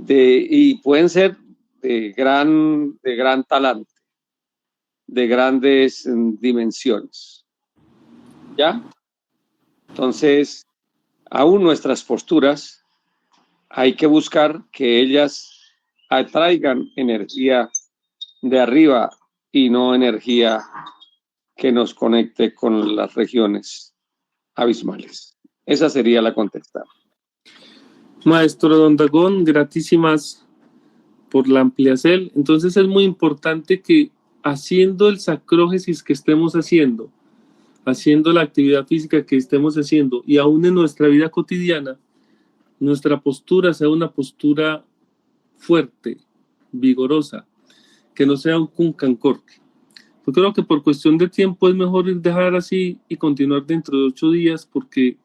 y pueden ser de gran talante, de grandes dimensiones. ¿Ya? Entonces, aún nuestras posturas, hay que buscar que ellas atraigan energía de arriba y no energía que nos conecte con las regiones abismales. Esa sería la contestada. Maestro Don Dagón, gratísimas por la ampliación. Entonces es muy importante que haciendo el sacrógesis que estemos haciendo la actividad física que estemos haciendo y aún en nuestra vida cotidiana, nuestra postura sea una postura fuerte, vigorosa, que no sea un Kunkankorki. Yo creo que por cuestión de tiempo es mejor dejar así y continuar dentro de 8 días porque,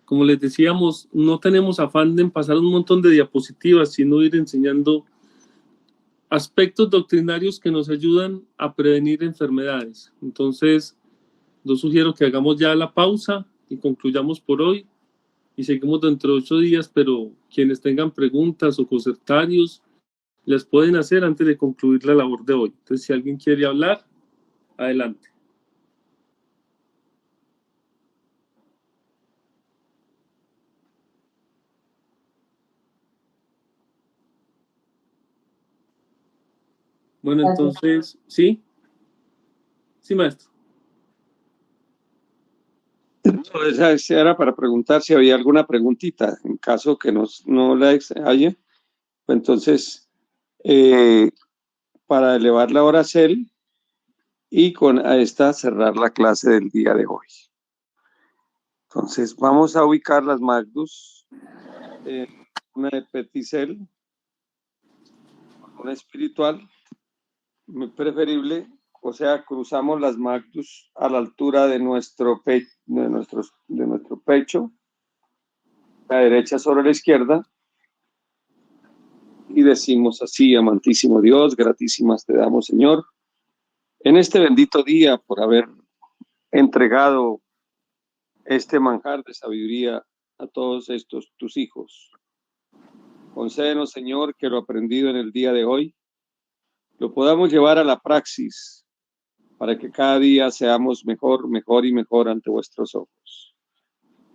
como les decíamos, no tenemos afán de pasar un montón de diapositivas, sino ir enseñando aspectos doctrinarios que nos ayudan a prevenir enfermedades. Entonces, yo sugiero que hagamos ya la pausa y concluyamos por hoy y seguimos dentro de 8 días, pero quienes tengan preguntas o comentarios les pueden hacer antes de concluir la labor de hoy. Entonces, si alguien quiere hablar, adelante. Bueno, entonces, ¿sí? Sí, maestro. Esa era para preguntar si había alguna preguntita, en caso que no la haya. Entonces, para elevar la hora CEL y con esta cerrar la clase del día de hoy. Entonces, vamos a ubicar las Magnus, una de Peticel, una espiritual, muy preferible o sea, cruzamos las Magdus a la altura de nuestro pecho, la derecha sobre la izquierda, y decimos así: amantísimo Dios, gratísimas te damos, Señor, en este bendito día por haber entregado este manjar de sabiduría a todos estos tus hijos. Concédenos, Señor, que lo aprendido en el día de hoy lo podamos llevar a la praxis para que cada día seamos mejor, mejor y mejor ante vuestros ojos.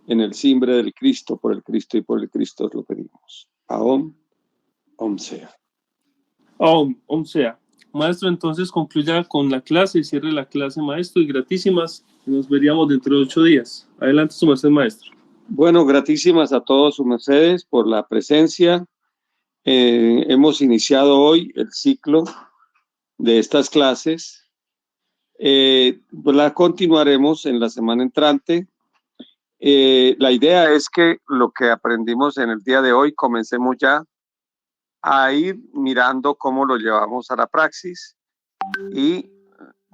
En el simbre del Cristo, por el Cristo y por el Cristo os lo pedimos. Aom, Om sea. Om sea. Maestro, entonces concluya con la clase y cierre la clase, maestro, y gratísimas. Nos veríamos dentro de 8 días. Adelante, su merced, maestro. Bueno, gratísimas a todos sus mercedes por la presencia. Hemos iniciado hoy el ciclo de estas clases. Pues la continuaremos en la semana entrante. La idea es que lo que aprendimos en el día de hoy comencemos ya a ir mirando cómo lo llevamos a la praxis, y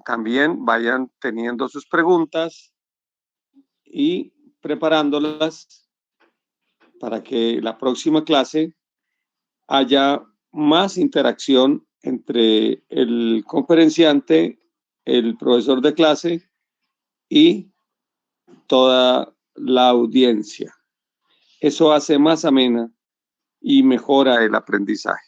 también vayan teniendo sus preguntas y preparándolas para que la próxima clase haya más interacción entre el conferenciante, el profesor de clase y toda la audiencia. Eso hace más amena y mejora el aprendizaje.